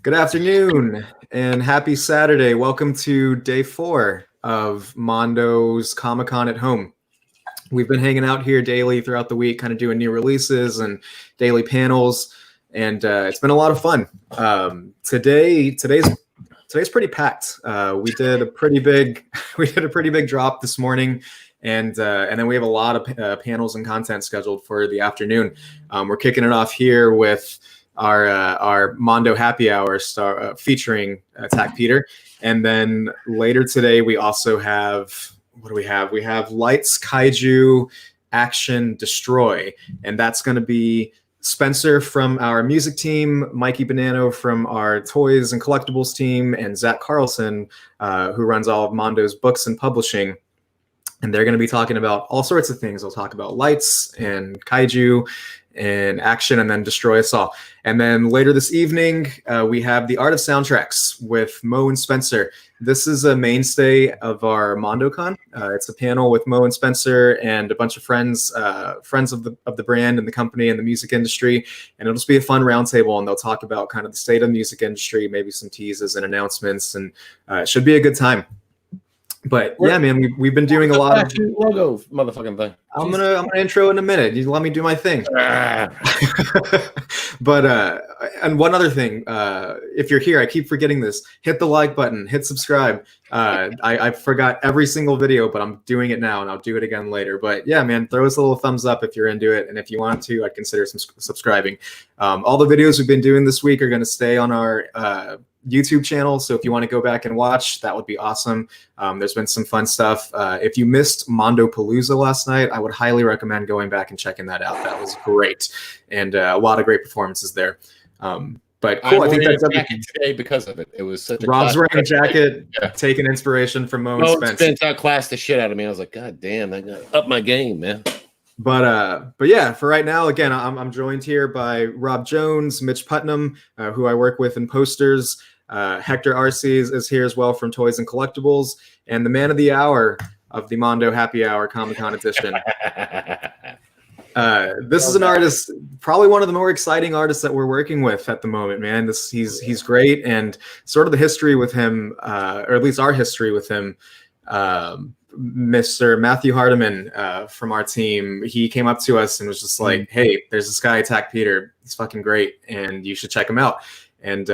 Good afternoon and happy Saturday. Welcome to day 4 of Mondo's Comic-Con at Home. We've been hanging out here daily throughout the week, kind of doing new releases and daily panels, and it's been a lot of fun. Today's pretty packed. We did a pretty big drop this morning, and then we have a lot of panels and content scheduled for the afternoon. We're kicking it off here with our Mondo happy hour featuring Attack Peter, and then later today we also have, what do we have? We have Lights, Kaiju, Action, Destroy, and that's going to be Spencer from our music team, Mikey Bonanno from our toys and collectibles team, and Zach Carlson, who runs all of Mondo's books and publishing. And they're going to be talking about all sorts of things. They'll talk about Lights and Kaiju and Action, and then Destroy Us All. And then later this evening, we have the Art of Soundtracks with Mo and Spencer. This is a mainstay of our MondoCon. It's a panel with Mo and Spencer and a bunch of friends of the brand and the company and the music industry. And it'll just be a fun roundtable, and they'll talk about kind of the state of the music industry, maybe some teases and announcements, and it should be a good time. But yeah, man, we've been doing a lot of logo motherfucking thing. I'm gonna intro in a minute. You let me do my thing. But and one other thing, if you're here, I keep forgetting this. Hit the like button. Hit subscribe. I forgot every single video, but I'm doing it now, and I'll do it again later. But yeah, man, throw us a little thumbs up if you're into it, and if you want to, I'd consider subscribing. All the videos we've been doing this week are going to stay on our YouTube channel, so if you want to go back and watch, that would be awesome. There's been some fun stuff. If you missed Mondo Palooza last night, I would highly recommend going back and checking that out. That was great, and a lot of great performances there. But cool, I think that's everything today because of it. It was such a Rob's wearing a jacket, taking inspiration from Mo and Spence. Outclassed the shit out of me. I was like, God damn, I got up my game, man. But yeah, for right now, again, I'm joined here by Rob Jones, Mitch Putnam, who I work with in posters. Hector Arces is here as well from Toys and Collectibles, and the man of the hour of the Mondo Happy Hour Comic-Con edition. This is an artist, probably one of the more exciting artists that we're working with at the moment, man. He's great, and sort of the history with him, or at least our history with him. Mr. Matthew Hardiman from our team, he came up to us and was just like, "Hey, there's this guy, Attack Peter. He's fucking great, and you should check him out." And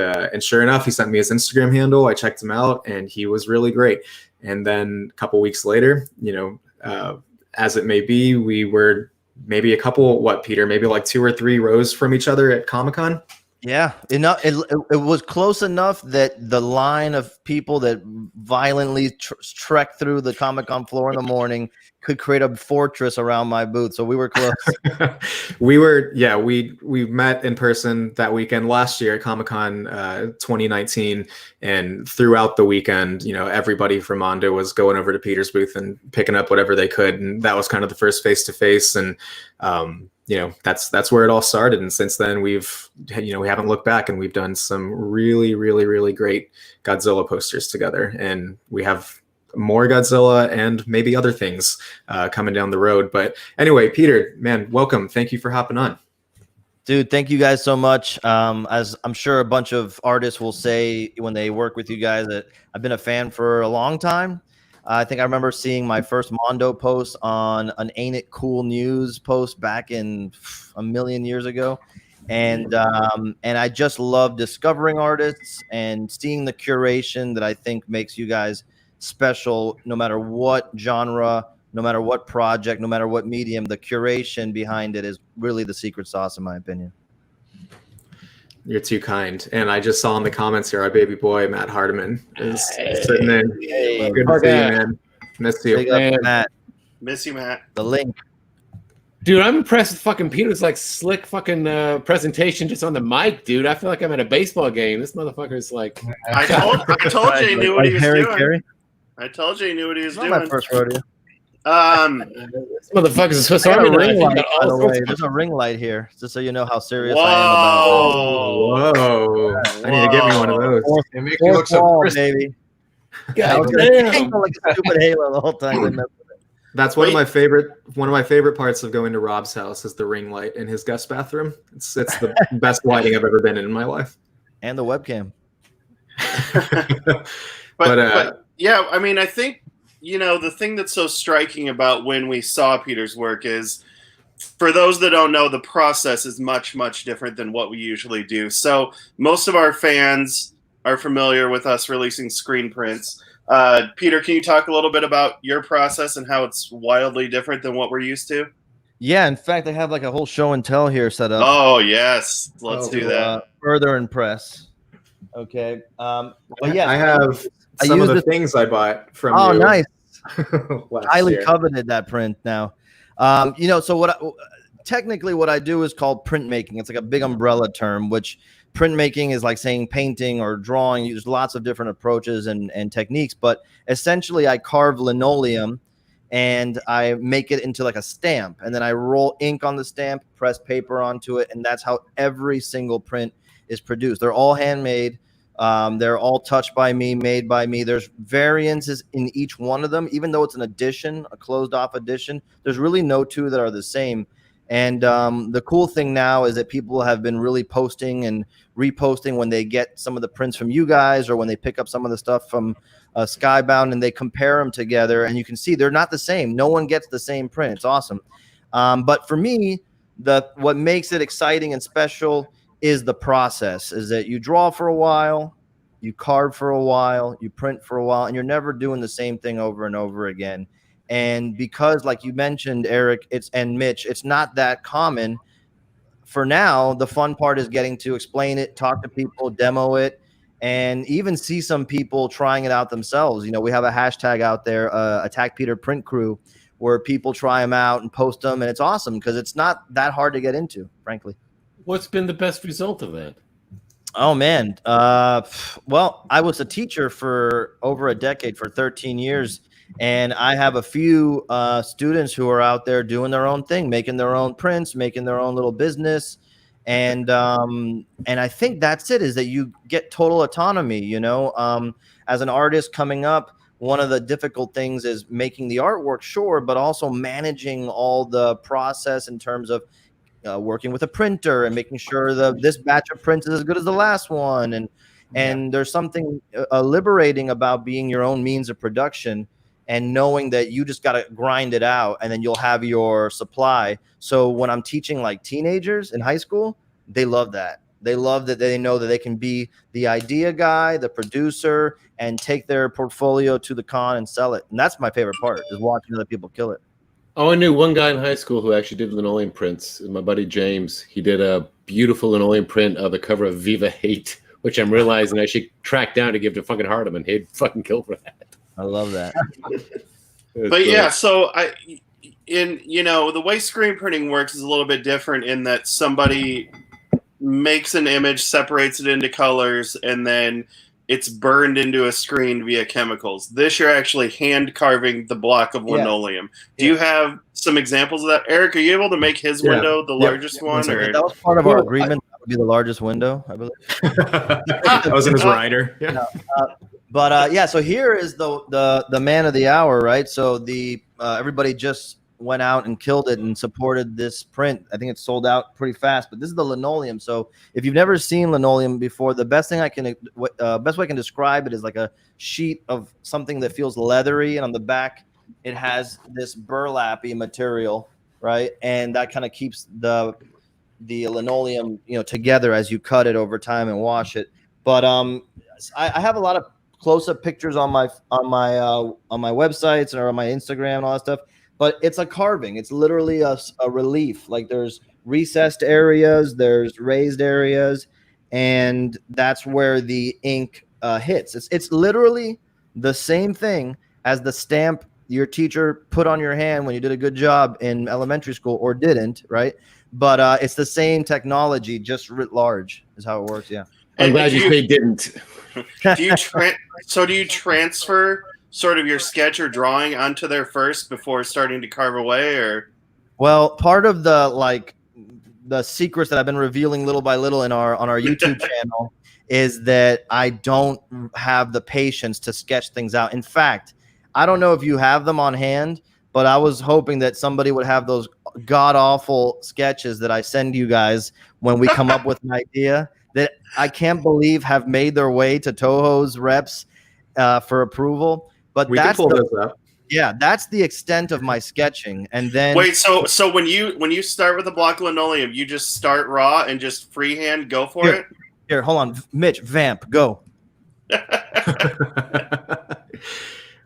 sure enough, he sent me his Instagram handle. I checked him out, and he was really great. And then a couple weeks later, as it may be, we were maybe a couple, Peter, maybe like 2 or 3 rows from each other at Comic-Con. Yeah, enough. It was close enough that the line of people that violently trek through the Comic-Con floor in the morning could create a fortress around my booth. So we were close. we met in person that weekend last year at Comic-Con 2019, and throughout the weekend, everybody from Mondo was going over to Peter's booth and picking up whatever they could, and that was kind of the first face-to-face, and that's where it all started. And since then, we haven't looked back, and we've done some really, really, really great Godzilla posters together, and we have more Godzilla and maybe other things coming down the road. But anyway, Peter, man, welcome. Thank you for hopping on. Dude, thank you guys so much. As I'm sure a bunch of artists will say when they work with you guys, that I've been a fan for a long time. I think I remember seeing my first Mondo post on an Ain't It Cool News post back in a million years ago. And I just love discovering artists and seeing the curation that I think makes you guys special, no matter what genre, no matter what project, no matter what medium. The curation behind it is really the secret sauce, in my opinion. You're too kind. And I just saw in the comments here, our baby boy, Matt Hardiman, is sitting in. Good to see you, man. Miss you. Matt. Miss you, Matt. The link. Dude, I'm impressed with fucking Peter's like slick fucking presentation just on the mic, dude. I feel like I'm at a baseball game. This motherfucker's like... I told you he knew what he was doing. Carey? I told you he knew what he was doing. My first rodeo. This motherfucker's a Swiss Army knife. By the way, there's a ring light here, just so you know how serious Whoa. I am about it. Whoa. I need to get me one of those. It makes you look so crisp, baby. God damn. Like a stupid halo the whole time. That's one of my favorite parts of going to Rob's house is the ring light in his guest bathroom. It's the best lighting I've ever been in my life. And the webcam. but yeah, I mean, I think, the thing that's so striking about when we saw Peter's work is, for those that don't know, the process is much, much different than what we usually do. So most of our fans are familiar with us releasing screen prints. Peter, can you talk a little bit about your process and how it's wildly different than what we're used to? Yeah, in fact, I have like a whole show and tell here set up. Oh, yes. Let's do that. Further impress. Okay. But yeah, I have some of the things I bought from you. Oh, nice. Highly year. coveted that print now. So technically what I do is called printmaking. It's like a big umbrella term, which printmaking is like saying painting or drawing. You use lots of different approaches and techniques, but essentially I carve linoleum and I make it into like a stamp, and then I roll ink on the stamp, press paper onto it, and that's how every single print is produced. They're all handmade. They're all touched by me, made by me. There's variances in each one of them, even though it's an edition, a closed off edition. There's really no two that are the same. And the cool thing now is that people have been really posting and reposting when they get some of the prints from you guys, or when they pick up some of the stuff from Skybound, and they compare them together, and you can see they're not the same. No one gets the same print. It's awesome. But for me, what makes it exciting and special is the process, is that you draw for a while, you carve for a while, you print for a while, and you're never doing the same thing over and over again. And because, like you mentioned, Eric, and Mitch, it's not that common. For now, the fun part is getting to explain it, talk to people, demo it, and even see some people trying it out themselves. We have a hashtag out there, Attack Peter Print Crew, where people try them out and post them, and it's awesome because it's not that hard to get into, frankly. What's been the best result of that? Oh, man. Well, I was a teacher for over a decade, for 13 years. And I have a few students who are out there doing their own thing, making their own prints, making their own little business. And I think that's it, is that you get total autonomy, as an artist coming up. One of the difficult things is making the artwork, sure, but also managing all the process in terms of working with a printer and making sure this batch of prints is as good as the last one. And there's something liberating about being your own means of production and knowing that you just got to grind it out, and then you'll have your supply. So when I'm teaching like teenagers in high school, they love that. They love that they know that they can be the idea guy, the producer, and take their portfolio to the con and sell it. And that's my favorite part, is watching other people kill it. Oh, I knew one guy in high school who actually did linoleum prints. My buddy James. He did a beautiful linoleum print of the cover of Viva Hate, which I'm realizing I should track down to give to fucking Hardeman. He'd fucking kill for that. I love that. But yeah, so the way screen printing works is a little bit different in that somebody makes an image, separates it into colors, and then it's burned into a screen via chemicals. This, you're actually hand carving the block of linoleum. Do you have some examples of that? Eric, are you able to make his window the largest one? Or? That was part of our agreement. That would be the largest window, I believe. That was in his rider. Yeah. But so here is the man of the hour, right? So everybody just went out and killed it and supported this print. I think it sold out pretty fast, but this is the linoleum. So if you've never seen linoleum before, the best way I can describe it is like a sheet of something that feels leathery, and on the back it has this burlappy material, right? And that kind of keeps the linoleum, together as you cut it over time and wash it. But I have a lot of close-up pictures on my websites or on my Instagram and all that stuff. But it's a carving. It's literally a relief. Like, there's recessed areas, there's raised areas, and that's where the ink hits. It's literally the same thing as the stamp your teacher put on your hand when you did a good job in elementary school, or didn't, right? But it's the same technology, just writ large, is how it works. Yeah. I'm glad you say didn't. Do you transfer sort of your sketch or drawing onto there first before starting to carve away, or? Well, part of the secrets that I've been revealing little by little on our YouTube channel is that I don't have the patience to sketch things out. In fact, I don't know if you have them on hand, but I was hoping that somebody would have those god awful sketches that I send you guys when we come up with an idea. that I can't believe have made their way to Toho's reps for approval. But We can pull those up. Yeah, that's the extent of my sketching. And then wait, so when you start with a block of linoleum, you just start raw and just freehand go for it? Here, hold on. Mitch, vamp, go.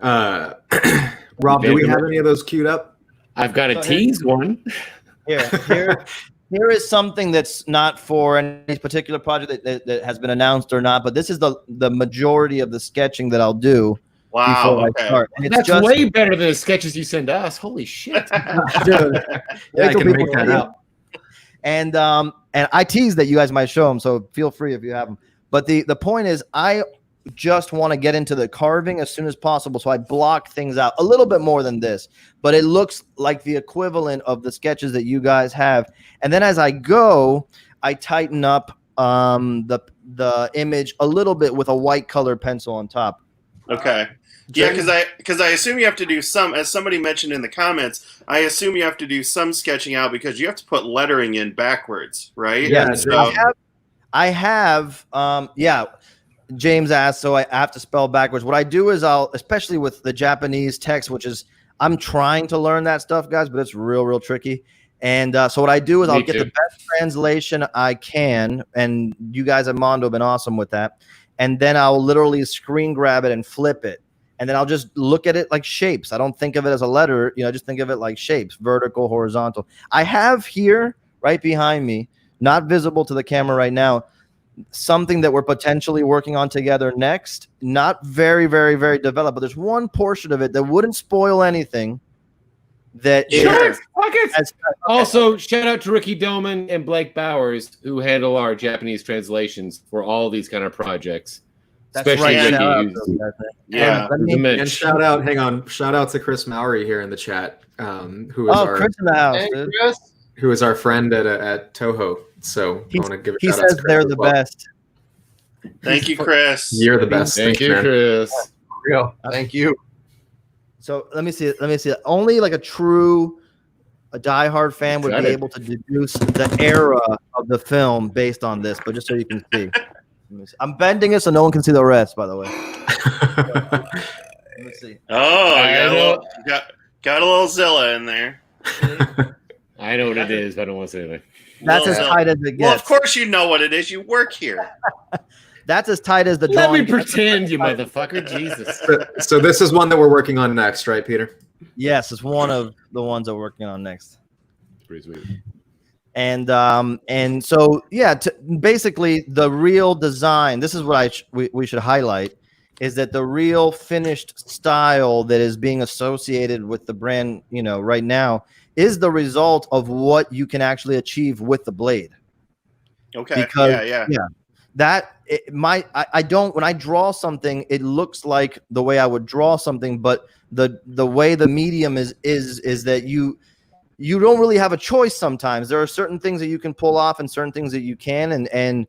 Rob, do we have any of those queued up? I've got a tease one. Here is something that's not for any particular project that has been announced or not, but this is the majority of the sketching that I'll do. Wow, I start. And it's That's just way better than the sketches you send us. Holy shit. Dude, Yeah, I can make that up. And I tease that you guys might show them, so feel free if you have them. But the point is, I just want to get into the carving as soon as possible, so I block things out a little bit more than this, but it looks like the equivalent of the sketches that you guys have. And then as I go, I tighten up the image a little bit with a white color pencil on top. Okay. Yeah, because I assume you have to do some, as somebody mentioned in the comments, I assume you have to do some sketching out because you have to put lettering in backwards, right? Yeah, so, I have James asked, so I have to spell backwards. What I do is especially with the Japanese text, which is, I'm trying to learn that stuff, guys, but it's real tricky. And so what I do is I'll get the best translation I can, and you guys at Mondo have been awesome with that. And then I'll literally screen grab it and flip it. And then I'll just look at it like shapes. I don't think of it as a letter, I just think of it like shapes, vertical, horizontal. I have here, right behind me, not visible to the camera right now, something that we're potentially working on together next. Not very developed, but there's one portion of it that wouldn't spoil anything. Also, shout out to Ricky Doman and Blake Bowers, who handle our Japanese translations for all these kind of projects. That's especially right. Ricky. And shout out to Chris Mowry here in the chat, who is Chris in the house, dude. Who is our friend at Toho. So I want to give a he shout out to says Chris they're the best. Thank you, Chris. You're the best. Thank you, man. Chris. Real. Thank you. So let me see it. Only like a diehard fan would be able to deduce the era of the film based on this, but just so you can see. I'm bending it so no one can see the rest, by the way. Let me see. Oh, got a little Zilla in there. I know what it is, but I don't want to say anything. That's as tight as it gets. Well, of course you know what it is. You work here. That's as tight as the Let drawing. me pretend, you motherfucker. Jesus. So this is one that we're working on next, right, Peter? Yes, it's one of the ones that we're working on next. Pretty sweet. And so basically the real design. This is what we should highlight, is that the real finished style that is being associated with the brand, right now, is the result of what you can actually achieve with the blade. Okay. Because, yeah. I don't, when I draw something, it looks like the way I would draw something, but the way the medium is that you don't really have a choice sometimes. There are certain things that you can pull off and certain things that you can, and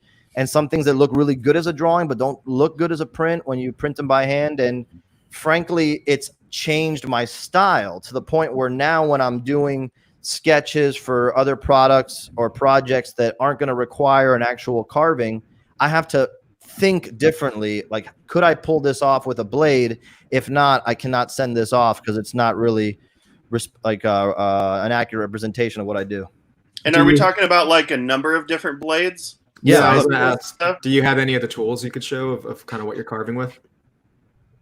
some things that look really good as a drawing but don't look good as a print when you print them by hand. And frankly, it's changed my style to the point where now when I'm doing sketches for other products or projects that aren't going to require an actual carving, I have to think differently. Like, could I pull this off with a blade? If not, I cannot send this off because it's not really an accurate representation of what I do. And are we talking about like a number of different blades? Yeah, I was going to ask, do you have any of the tools you could show of kind of what you're carving with?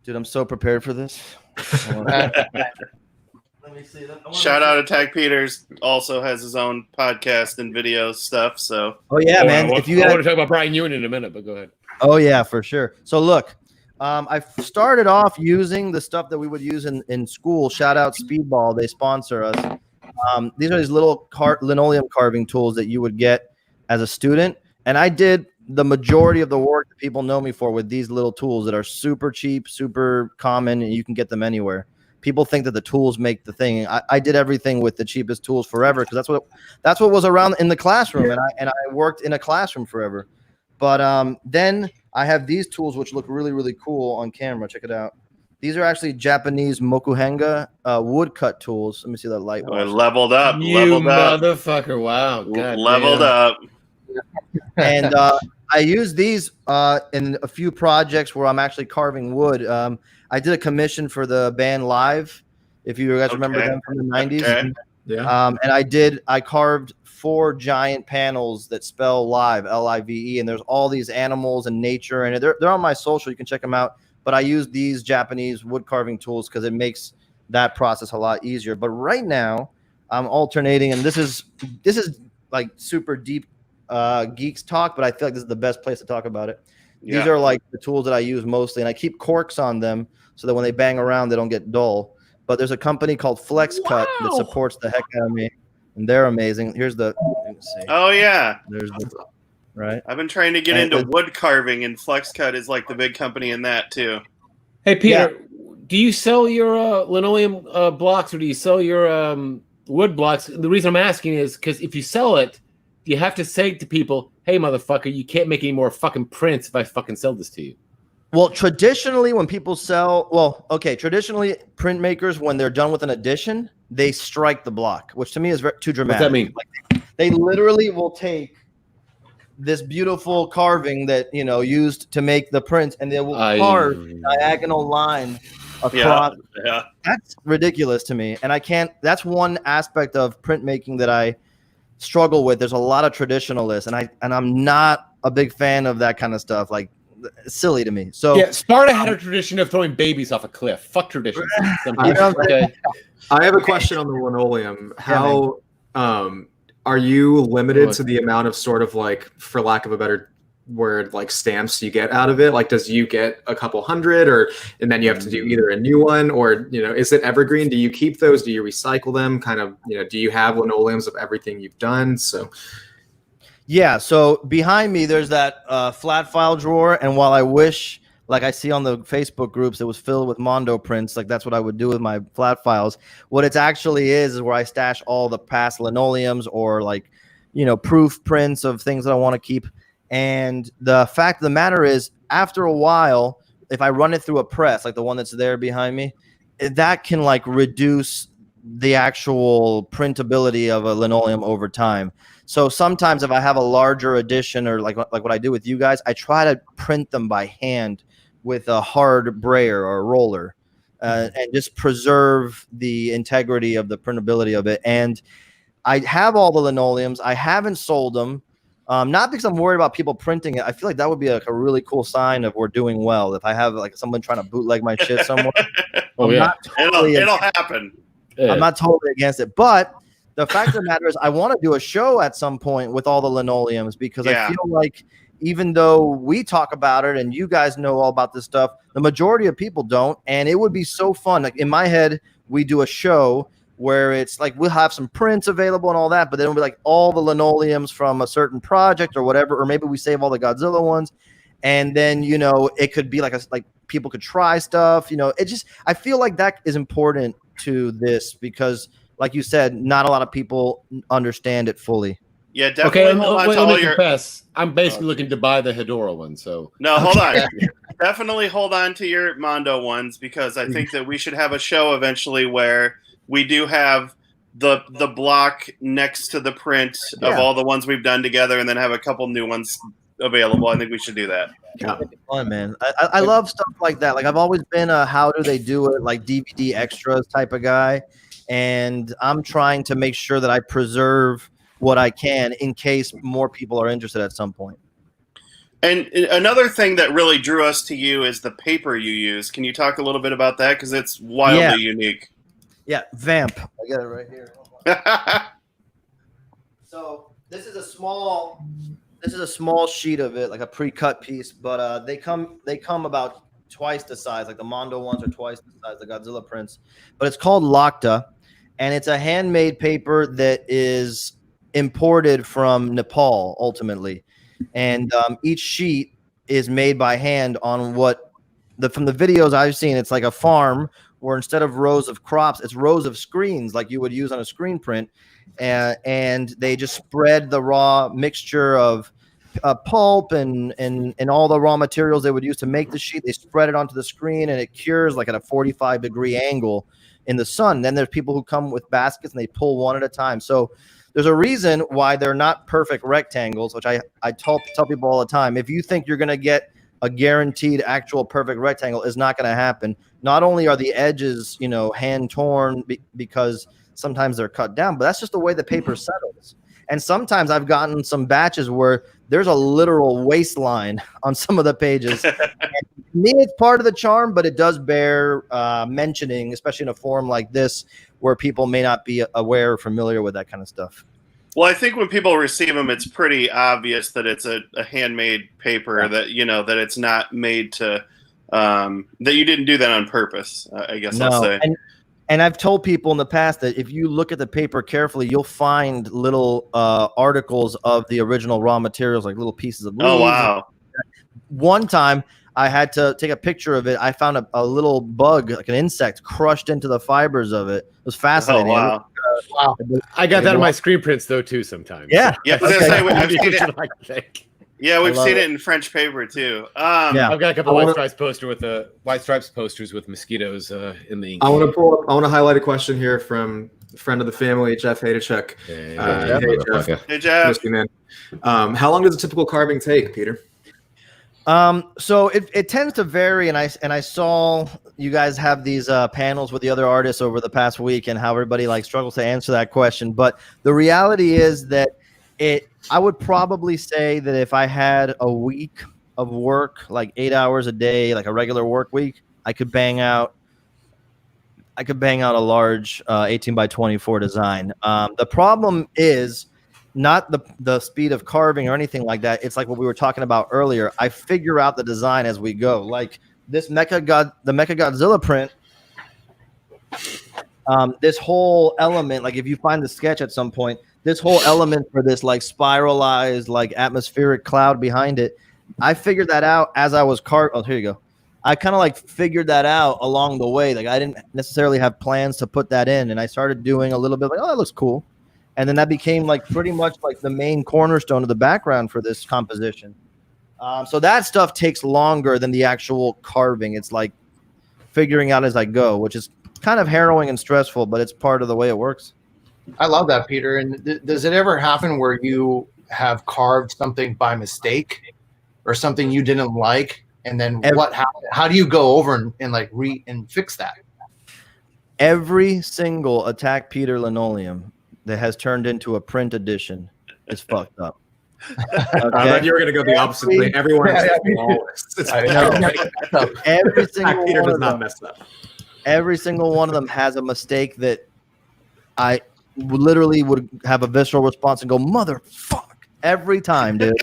Dude, I'm so prepared for this. Let me see. Shout out to Tag Peters. Also has his own podcast and video stuff. So. Oh yeah, man. I want to talk about Brian Ewan in a minute, but go ahead. Oh yeah, for sure. So look, I started off using the stuff that we would use in school. Shout out Speedball. They sponsor us. These are these little linoleum carving tools that you would get as a student. And I did the majority of the work that people know me for with these little tools that are super cheap, super common, and you can get them anywhere. People think that the tools make the thing. I did everything with the cheapest tools forever because that's what was around in the classroom, and I worked in a classroom forever. But then I have these tools which look really, really cool on camera. Check it out. These are actually Japanese mokuhenga woodcut tools. Let me see that light. Leveled up. You motherfucker. Wow. God leveled up. And I use these in a few projects where I'm actually carving wood. I did a commission for the band Live, if you guys remember them from the 90s. Okay. Yeah. And I carved 4 giant panels that spell Live, Live, and there's all these animals and nature, and they're on my social. You can check them out. But I use these Japanese wood carving tools because it makes that process a lot easier. But right now, I'm alternating, and this is like super deep geeks talk, but I feel like this is the best place to talk about it. These are like the tools that I use mostly, and I keep corks on them so that when they bang around, they don't get dull. But there's a company called FlexCut that supports the heck out of me, and they're amazing. Here's the. Let's see. Oh yeah. There's the. Right. I've been trying to get into wood carving, and FlexCut is like the big company in that too. Hey Peter, do you sell your linoleum blocks, or do you sell your wood blocks? The reason I'm asking is because if you sell it, you have to say to people, "Hey, motherfucker, you can't make any more fucking prints if I fucking sell this to you." Well, traditionally, when people sell, traditionally, printmakers, when they're done with an edition, they strike the block, which to me is too dramatic. What's that mean? Like, they literally will take this beautiful carving that used to make the print, and they will carve a diagonal line across. Yeah. That's ridiculous to me, and I can't. That's one aspect of printmaking that I struggle with. There's a lot of traditionalists, and I'm not a big fan of that kind of stuff. Like, it's silly to me. So yeah, Sparta had a tradition of throwing babies off a cliff. Fuck traditions. I have a question on the linoleum. How are you limited to the amount of sort of like, for lack of a better word, like stamps you get out of it? Like, does you get a couple hundred, and then you have to do either a new one, or is it evergreen? Do you keep those? Do you recycle them? Kind of, do you have linoleums of everything you've done? So. Yeah, so behind me, there's that flat file drawer. And while I wish, like I see on the Facebook groups, it was filled with Mondo prints, like that's what I would do with my flat files. What it actually is where I stash all the past linoleums or like, proof prints of things that I want to keep. And the fact of the matter is, after a while, if I run it through a press, like the one that's there behind me, that can like reduce the actual printability of a linoleum over time. So sometimes if I have a larger edition, or like what I do with you guys, I try to print them by hand with a hard brayer or roller, and just preserve the integrity of the printability of it. And I have all the linoleums. I haven't sold them, not because I'm worried about people printing it. I feel like that would be like a really cool sign of we're doing well. If I have like someone trying to bootleg my shit somewhere, it'll happen. I'm not totally against it, but the fact of the matter is I want to do a show at some point with all the linoleums, because I feel like even though we talk about it and you guys know all about this stuff, the majority of people don't. And it would be so fun. Like in my head, we do a show where it's like we'll have some prints available and all that, but then it'll be like all the linoleums from a certain project or whatever, or maybe we save all the Godzilla ones. And then, it could be like people could try stuff, it just, I feel like that is important to this because, like you said, not a lot of people understand it fully. Yeah, definitely. Okay, let me confess. I'm basically looking to buy the Hedora one. So no, hold on. Definitely hold on to your Mondo ones, because I think that we should have a show eventually where we do have the block next to the print of all the ones we've done together, and then have a couple new ones available. I think we should do that. Yeah, fun, man. I love stuff like that. Like I've always been a how do they do it, like DVD extras type of guy. And I'm trying to make sure that I preserve what I can in case more people are interested at some point. And another thing that really drew us to you is the paper you use. Can you talk a little bit about that? Because it's wildly unique. Yeah, Vamp. I got it right here. So this is a small sheet of it, like a pre-cut piece, but they come about twice the size. Like the Mondo ones are twice the size, the Godzilla prints. But it's called Lacta, and it's a handmade paper that is imported from Nepal ultimately. And each sheet is made by hand on from the videos I've seen, it's like a farm where instead of rows of crops, it's rows of screens like you would use on a screen print. And they just spread the raw mixture of pulp and all the raw materials they would use to make the sheet. They spread it onto the screen, and it cures like at a 45-degree angle in the sun. Then there's people who come with baskets and they pull one at a time. So there's a reason why they're not perfect rectangles, which I tell people all the time. If you think you're going to get a guaranteed actual perfect rectangle, is not going to happen. Not only are the edges, hand torn because sometimes they're cut down, but that's just the way the paper settles. And sometimes I've gotten some batches where there's a literal waistline on some of the pages. And to me, it's part of the charm, but it does bear mentioning, especially in a forum like this, where people may not be aware or familiar with that kind of stuff. Well, I think when people receive them, it's pretty obvious that it's a handmade paper, that that it's not made to that you didn't do that on purpose. I guess I'll say. And I've told people in the past that if you look at the paper carefully, you'll find little articles of the original raw materials, like little pieces of leaves. Oh, wow. One time I had to take a picture of it. I found a little bug, like an insect, crushed into the fibers of it. It was fascinating. Oh, wow. I got that in my screen prints, though, too, sometimes. Yeah. Yeah, I've seen it. Yeah, we've seen it in French paper too. I've got a couple of white stripes posters with mosquitoes in the ink. I want to highlight a question here from a friend of the family, Jeff Hadachuk. Hey, Jeff. Man. How long does a typical carving take, Peter? So it tends to vary, and I saw you guys have these panels with the other artists over the past week, and how everybody struggles to answer that question. But the reality is that I would probably say that if I had a week of work, like 8 hours a day, like a regular work week, I could bang out a large 18 by 24 design. The problem is not the speed of carving or anything like that. It's like what we were talking about earlier. I figure out the design as we go. Like this the Mechagodzilla print, this whole element, like if you find the sketch at some point, this whole element for this spiralized atmospheric cloud behind it, I figured that out as I was carving. Oh, here you go. I kind of figured that out along the way. I didn't necessarily have plans to put that in, and I started doing a little bit oh, that looks cool. And then that became pretty much the main cornerstone of the background for this composition. So that stuff takes longer than the actual carving. It's figuring out as I go, which is kind of harrowing and stressful, but it's part of the way it works. I love that, Peter. And does it ever happen where you have carved something by mistake or something you didn't like? And then how do you go over and fix that? Every single Attack Peter linoleum that has turned into a print edition is fucked up. Okay. I thought you were going to go the opposite way. Everyone is flawless. Every single Peter one does of not them, mess up. Every single one of them has a mistake that I literally would have a visceral response and go, motherfuck, every time, dude.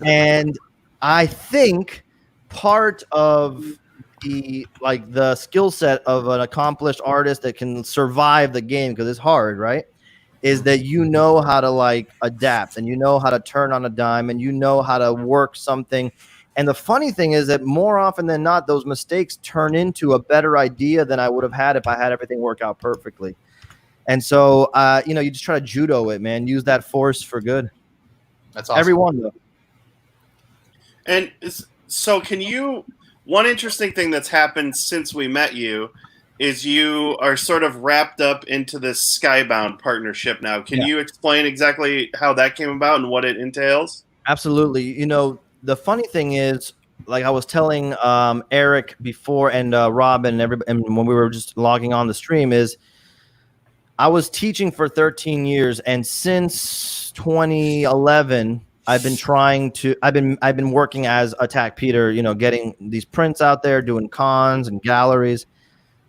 And I think part of the skill set of an accomplished artist that can survive the game, because it's hard, right, is that you know how to adapt, and you know how to turn on a dime, and you know how to work something. And the funny thing is that more often than not, those mistakes turn into a better idea than I would have had if I had everything work out perfectly. And so, you just try to judo it, man. Use that force for good. That's awesome. Everyone, though. And so one interesting thing that's happened since we met you is you are sort of wrapped up into this Skybound partnership now. Can you explain exactly how that came about and what it entails? Absolutely. The funny thing is, I was telling Eric before and Rob and everybody, and when we were just logging on the stream, is I was teaching for 13 years, and since 2011, I've been working as Attack Peter, getting these prints out there, doing cons and galleries.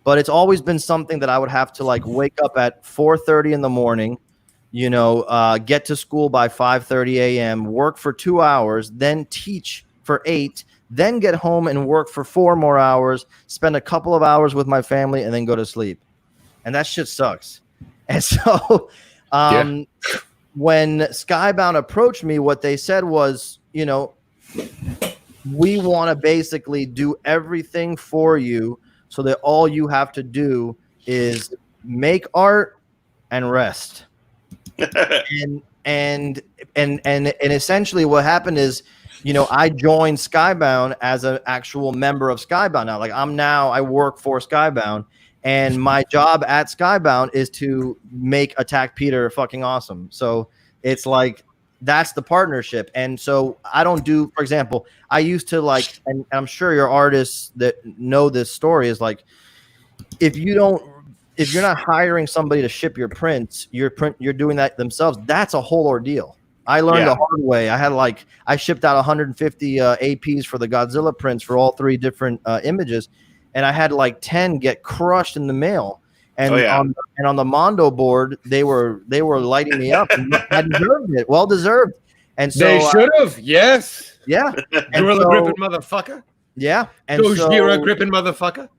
But it's always been something that I would have to wake up at 4:30 in the morning, get to school by 5:30 a.m., work for 2 hours, then teach for 8, then get home and work for 4 more hours, spend a couple of hours with my family, and then go to sleep. And that shit sucks. And so when Skybound approached me, what they said was, we want to basically do everything for you so that all you have to do is make art and rest. and essentially what happened is, I joined Skybound as an actual member of Skybound now. I work for Skybound. And my job at Skybound is to make Attack Peter fucking awesome. So it's like, that's the partnership. And so I don't do, for example, I used to like, and I'm sure your artists that know this story is like, if you're not hiring somebody to ship your prints, you're doing that themselves. That's a whole ordeal. I learned the hard way. I shipped out 150 APs for the Godzilla prints for all 3 different images, and I had like 10 get crushed in the mail. And on the Mondo board, they were lighting me up. And I deserved it, well deserved. And so they should have, yes. Yeah, Gorilla gripping motherfucker. Yeah, and Gojira gripping motherfucker.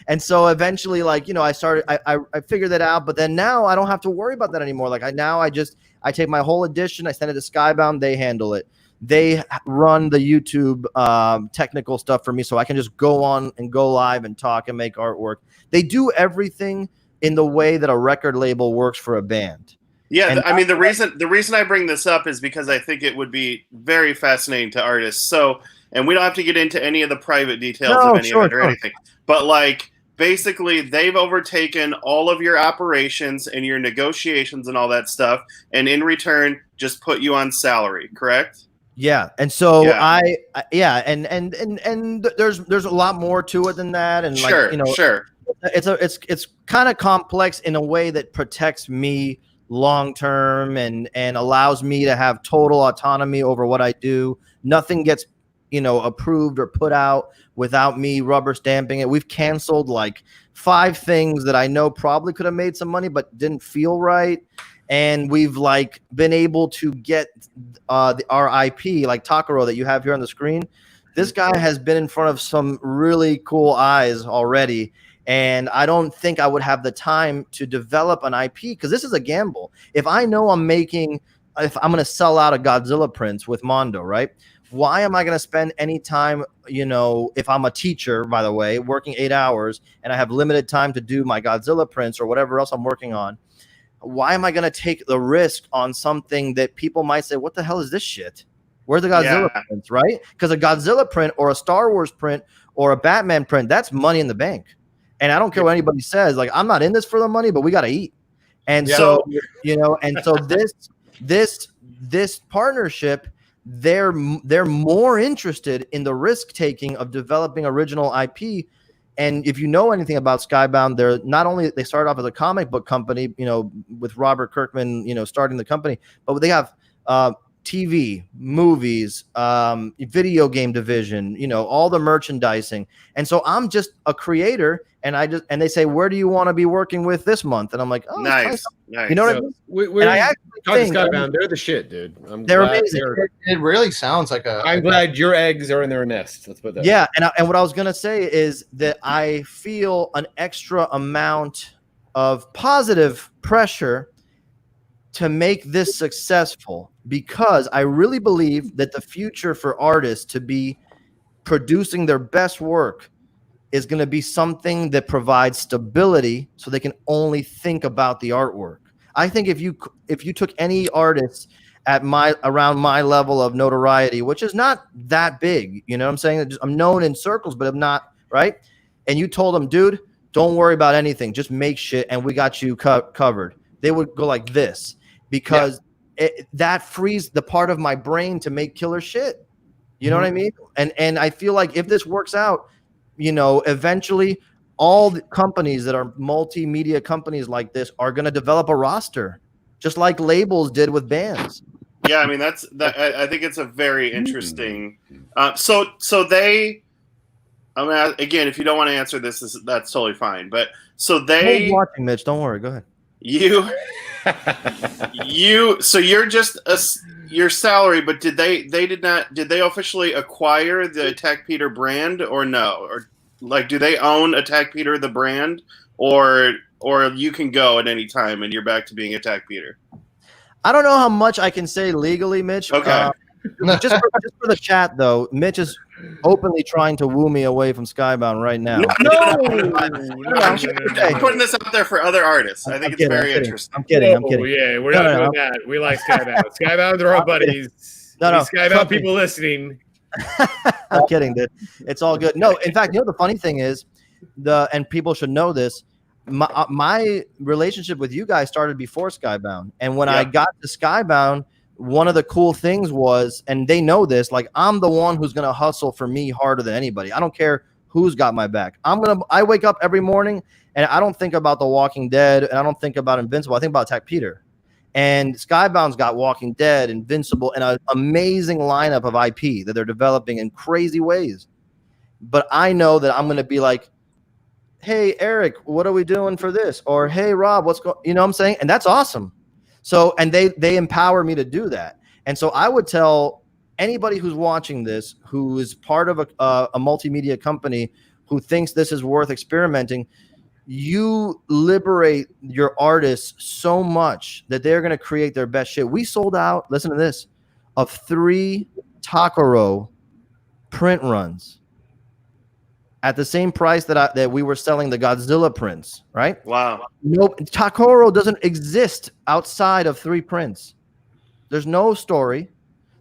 And so eventually, like, I figured that out. But then now I don't have to worry about that anymore. Like I take my whole edition, I send it to Skybound, they handle it. They run the YouTube technical stuff for me, so I can just go on and go live and talk and make artwork. They do everything in the way that a record label works for a band. Yeah, and I mean, the reason I bring this up is because I think it would be very fascinating to artists. So, and we don't have to get into any of the private details of any of it or anything, but like, basically they've overtaken all of your operations and your negotiations and all that stuff, and in return just put you on salary, correct? Yeah, and so and there's a lot more to it than that, and it's kind of complex in a way that protects me long term and allows me to have total autonomy over what I do. Nothing gets approved or put out without me rubber stamping it. We've canceled like 5 things that I know probably could have made some money but didn't feel right. And we've like been able to get our IP, like Takaro that you have here on the screen. This guy has been in front of some really cool eyes already. And I don't think I would have the time to develop an IP because this is a gamble. If I know if I'm going to sell out a Godzilla prints with Mondo, right? Why am I going to spend any time, if I'm a teacher, by the way, working 8 hours and I have limited time to do my Godzilla prints or whatever else I'm working on? Why am I going to take the risk on something that people might say, what the hell is this shit? Where's the Godzilla prints, right? Because a Godzilla print or a Star Wars print or a Batman print, that's money in the bank. And I don't care what anybody says. Like, I'm not in this for the money, but we got to eat. And so this partnership, they're more interested in the risk taking of developing original IP. And if you know anything about Skybound, they're not only they started off as a comic book company, with Robert Kirkman, starting the company, but they have TV, movies, video game division, all the merchandising. And so I'm just a creator, and they say, where do you want to be working with this month? And I'm like, oh, nice. You know what I mean? We're Skybound, they're the shit, dude. They're amazing. It really sounds like I'm glad your eggs are in their nest. Let's put that. Yeah, and what I was gonna say is that I feel an extra amount of positive pressure to make this successful because I really believe that the future for artists to be producing their best work is going to be something that provides stability so they can only think about the artwork. I think if you took any artist at around my level of notoriety, which is not that big, you know what I'm saying? I'm known in circles, but I'm not, right? And you told them, dude, don't worry about anything. Just make shit and we got you covered. They would go like this because that frees the part of my brain to make killer shit. You know what I mean? And I feel like if this works out, eventually all the companies that are multimedia companies like this are going to develop a roster, just like labels did with bands. Yeah, I mean I think it's a very interesting. So they, I mean, again, if you don't want to answer this, that's totally fine. But so they watching, Mitch. Don't worry. Go ahead. So you're just your salary, but did they officially acquire the Attack Peter brand or no? Or like, do they own Attack Peter the brand, or you can go at any time and you're back to being Attack Peter? I don't know how much I can say legally, Mitch. Okay. Just for the chat though, Mitch is openly trying to woo me away from Skybound right now. I'm putting this out there for other artists. I think it's very interesting. I'm kidding. Yeah, we're not doing that. We like Skybound. Skybound are our buddies. No, Skybound people listening. I'm kidding, dude. It's all good. No, in fact, the funny thing is, and people should know this. My relationship with you guys started before Skybound, and when I got to Skybound, one of the cool things was, and they know this, like I'm the one who's gonna hustle for me harder than anybody. I don't care who's got my back. I wake up every morning and I don't think about The Walking Dead and I don't think about Invincible. I think about Attack Peter. And Skybound's got Walking Dead, Invincible, and an amazing lineup of IP that they're developing in crazy ways. But I know that I'm going to be like, hey, Eric, what are we doing for this? Or, hey, Rob, what's going, you know what I'm saying? And that's awesome. So, and they empower me to do that. And so I would tell anybody who's watching this, who is part of a multimedia company, who thinks this is worth experimenting, you liberate your artists so much that they're going to create their best shit. We sold out, listen to this, of 3 Takaro print runs at the same price that we were selling the Godzilla prints, right? Wow. Nope. Takaro doesn't exist outside of 3 prints. There's no story.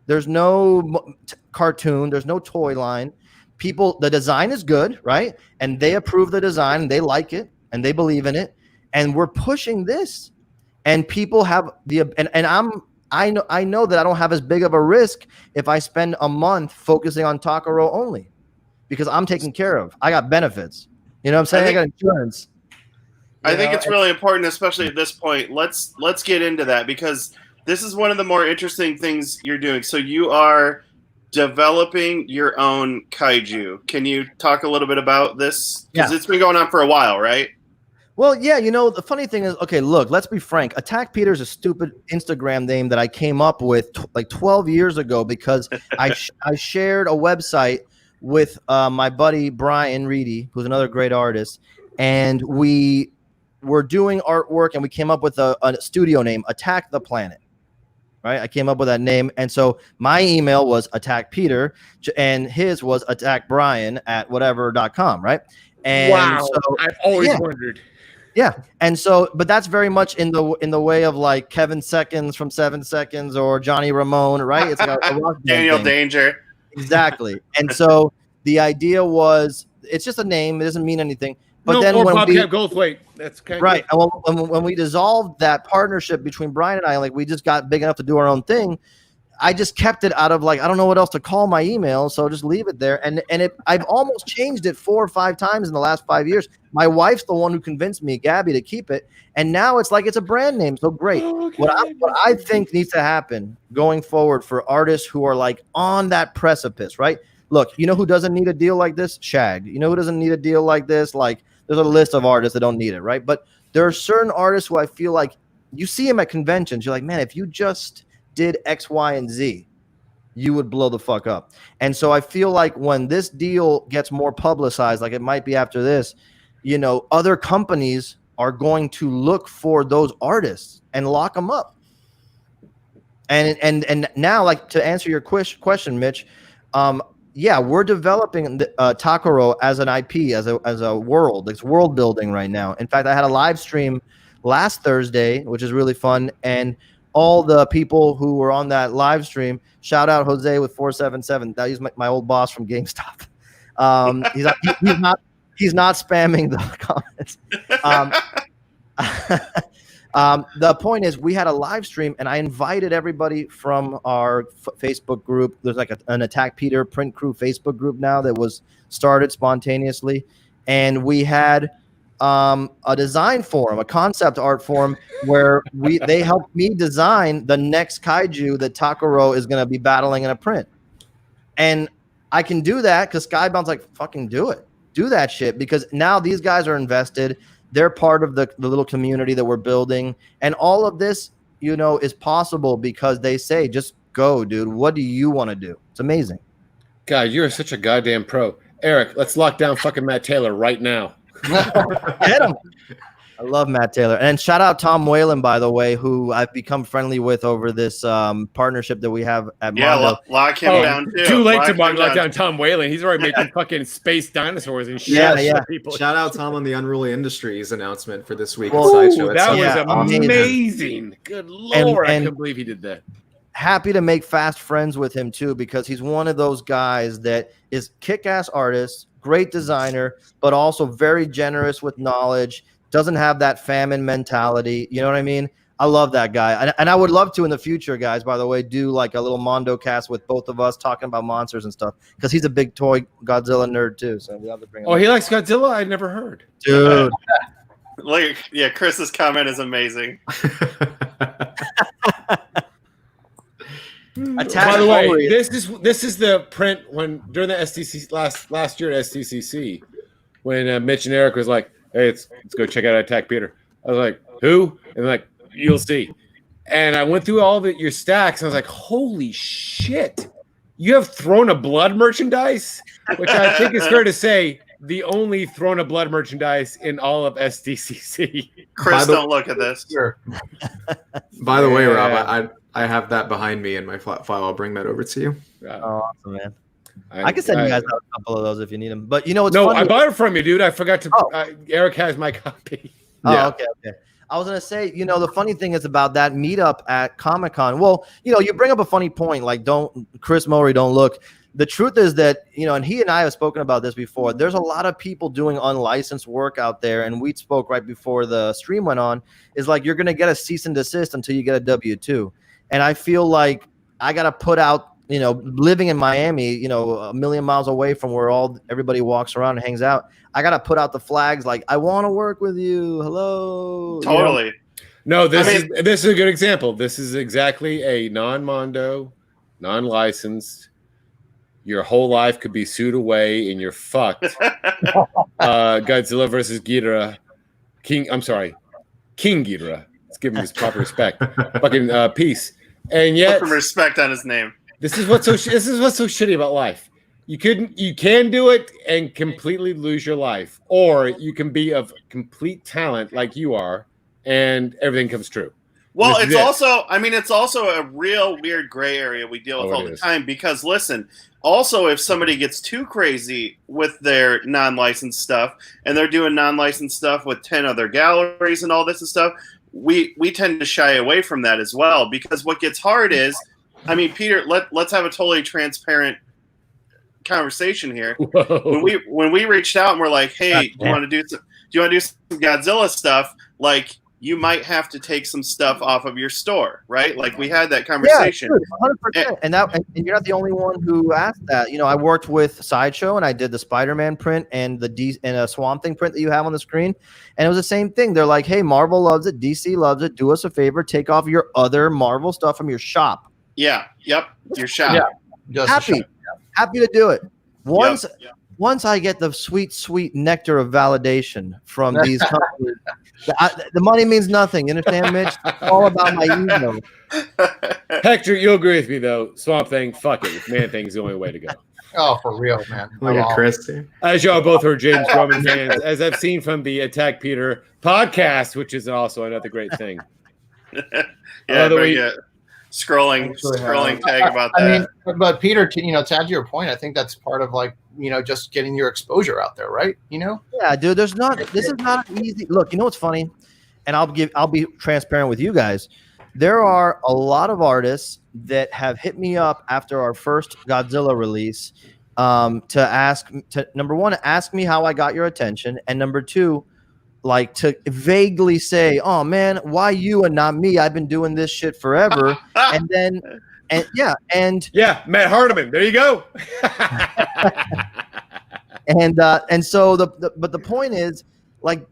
There's no cartoon. There's no toy line. People, the design is good, right? And they approve the design and they like it and they believe in it. And we're pushing this. And people have I know that I don't have as big of a risk if I spend a month focusing on Takaro only, because I'm taken care of. I got benefits. You know what I'm saying? I got insurance. I think it's really important, especially at this point. Let's get into that, because this is one of the more interesting things you're doing. So you are developing your own kaiju. Can you talk a little bit about this? Because it's been going on for a while, right? Well, yeah, you know, the funny thing is, okay, look, let's be frank. Attack Peter is a stupid Instagram name that I came up with like 12 years ago because I shared a website with my buddy Brian Reedy, who's another great artist, and we were doing artwork and we came up with a studio name, Attack the Planet. Right, I came up with that name, and so my email was Attack Peter, and his was attackbrian@whatever.com, right? And wow, so, I've always wondered. Yeah, and so, but that's very much in the way of like Kevin Seconds from 7 Seconds or Johnny Ramone, right? It's like a rock Daniel thing. Danger, exactly. And so the idea was, it's just a name; it doesn't mean anything. But then or when Bobcat Goldthwait. That's kind right. And when we dissolved that partnership between Brian and I, like we just got big enough to do our own thing, I just kept it out of like, I don't know what else to call my email, so just leave it there. And I've almost changed it 4 or 5 times in the last 5 years. My wife's the one who convinced me, Gabby, to keep it. And now it's like it's a brand name. So great. Okay. What I think needs to happen going forward for artists who are like on that precipice, right? Look, you know who doesn't need a deal like this? Shag. You know who doesn't need a deal like this? Like, there's a list of artists that don't need it, right? But there are certain artists who I feel like you see them at conventions. You're like, man, if you just did X, Y, and Z, you would blow the fuck up. And so I feel like when this deal gets more publicized, like it might be after this, you know, other companies are going to look for those artists and lock them up. And now, like, to answer your question, Mitch, yeah, we're developing Takaro as an IP, as a world. It's world building right now. In fact, I had a live stream last Thursday, which is really fun. And all the people who were on that live stream, shout out Jose with 477. That is my old boss from GameStop. He's not spamming the comments. The point is, we had a live stream, and I invited everybody from our Facebook group. There's like an Attack Peter Print Crew Facebook group now that was started spontaneously, and we had a design forum, a concept art forum, where they helped me design the next kaiju that Takaro is going to be battling in a print. And I can do that because Skybound's like, fucking do it, do that shit, because now these guys are invested. They're part of the little community that we're building. And all of this, you know, is possible because they say, just go, dude. What do you want to do? It's amazing. God, you're such a goddamn pro. Eric, let's lock down fucking Matt Taylor right now. Get him. I love Matt Taylor. And shout out Tom Whalen, by the way, who I've become friendly with over this partnership that we have at Mondo. Yeah, lock him down too. Too late to lock down Tom Whalen. He's already making fucking space dinosaurs and shit. Yeah. People. Shout out Tom on the Unruly Industries announcement for this week. That at was amazing. Good Lord, I can't believe he did that. happy to make fast friends with him too, because he's one of those guys that is kick-ass artist, great designer, but also very generous with knowledge, doesn't have that famine mentality. You know what I mean? I love that guy. And I would love to in the future, guys, by the way, do like a little Mondo cast with both of us talking about monsters and stuff, because he's a big toy Godzilla nerd too. So we have to bring him. Oh, he likes Godzilla? I never heard. Dude. Like, yeah, Chris's comment is amazing. By the way, this is the print when during the STC last year at STCC when Mitch and Eric was like, "Hey, let's go check out Attack Peter." I was like, "Who?" And like, "You'll see." And I went through all your stacks and I was like, "Holy shit! You have Throne of Blood merchandise," which I think is fair to say the only Throne of Blood merchandise in all of STCC. Chris, don't look at this. Sure. By the way, Rob, I have that behind me in my file. I'll bring that over to you. Awesome, man. I can send you guys out a couple of those if you need them. But you know what's funny? I bought it from you, dude. I forgot to. Eric has my copy. Yeah. Okay. I was gonna say, the funny thing is about that meetup at Comic-Con. Well, you bring up a funny point. Like, Chris Mowry, don't look. The truth is that, and he and I have spoken about this before. There's a lot of people doing unlicensed work out there, and we spoke right before the stream went on. Is like you're gonna get a cease and desist until you get a W-2. And I feel like I got to put out, living in Miami, a million miles away from where everybody walks around and hangs out. I got to put out the flags like, I want to work with you. Hello. Totally. No, this is a good example. This is exactly a non-Mondo, non-licensed. Your whole life could be sued away and you're fucked. Godzilla versus Ghidorah. King Ghidorah. Let's give him his proper respect. Fucking peace. And yet, put some respect on his name. This is what's so shitty about life. You can do it and completely lose your life, or you can be of complete talent like you are, and everything comes true. Well, it's also a real weird gray area we deal with all the time. Because listen, also if somebody gets too crazy with their non-licensed stuff, and they're doing non-licensed stuff with 10 other galleries and all this and stuff, we tend to shy away from that as well, because what gets hard is, Peter, let's have a totally transparent conversation here. When we reached out and we're like, hey, do you want to do some Godzilla stuff? Like, you might have to take some stuff off of your store, right? Like, we had that conversation. Yeah, 100%. And you're not the only one who asked that. I worked with Sideshow and I did the Spider-Man print and a Swamp Thing print that you have on the screen. And it was the same thing. They're like, hey, Marvel loves it. DC loves it. Do us a favor. Take off your other Marvel stuff from your shop. Yeah. Yep. Your shop. Yeah. Happy to do it. Once I get the sweet nectar of validation from these companies, the money means nothing. You understand, Mitch? It's all about my ego. Hector, you'll agree with me, though. Swamp Thing, fuck it. Man Thing's the only way to go. Oh, for real, man. Look at Chris. As y'all both heard, James Roman fans, as I've seen from the Attack Peter podcast, which is also another great thing. Scrolling tag about that. But Peter, to add to your point, I think that's part of just getting your exposure out there, right? Yeah, dude. This is not easy. Look, what's funny, and I'll be transparent with you guys. There are a lot of artists that have hit me up after our first Godzilla release to number one, ask me how I got your attention, and number two, like to vaguely say, oh man, why you and not me? I've been doing this shit forever. and Matt Hardiman, there you go. and so the point is, like,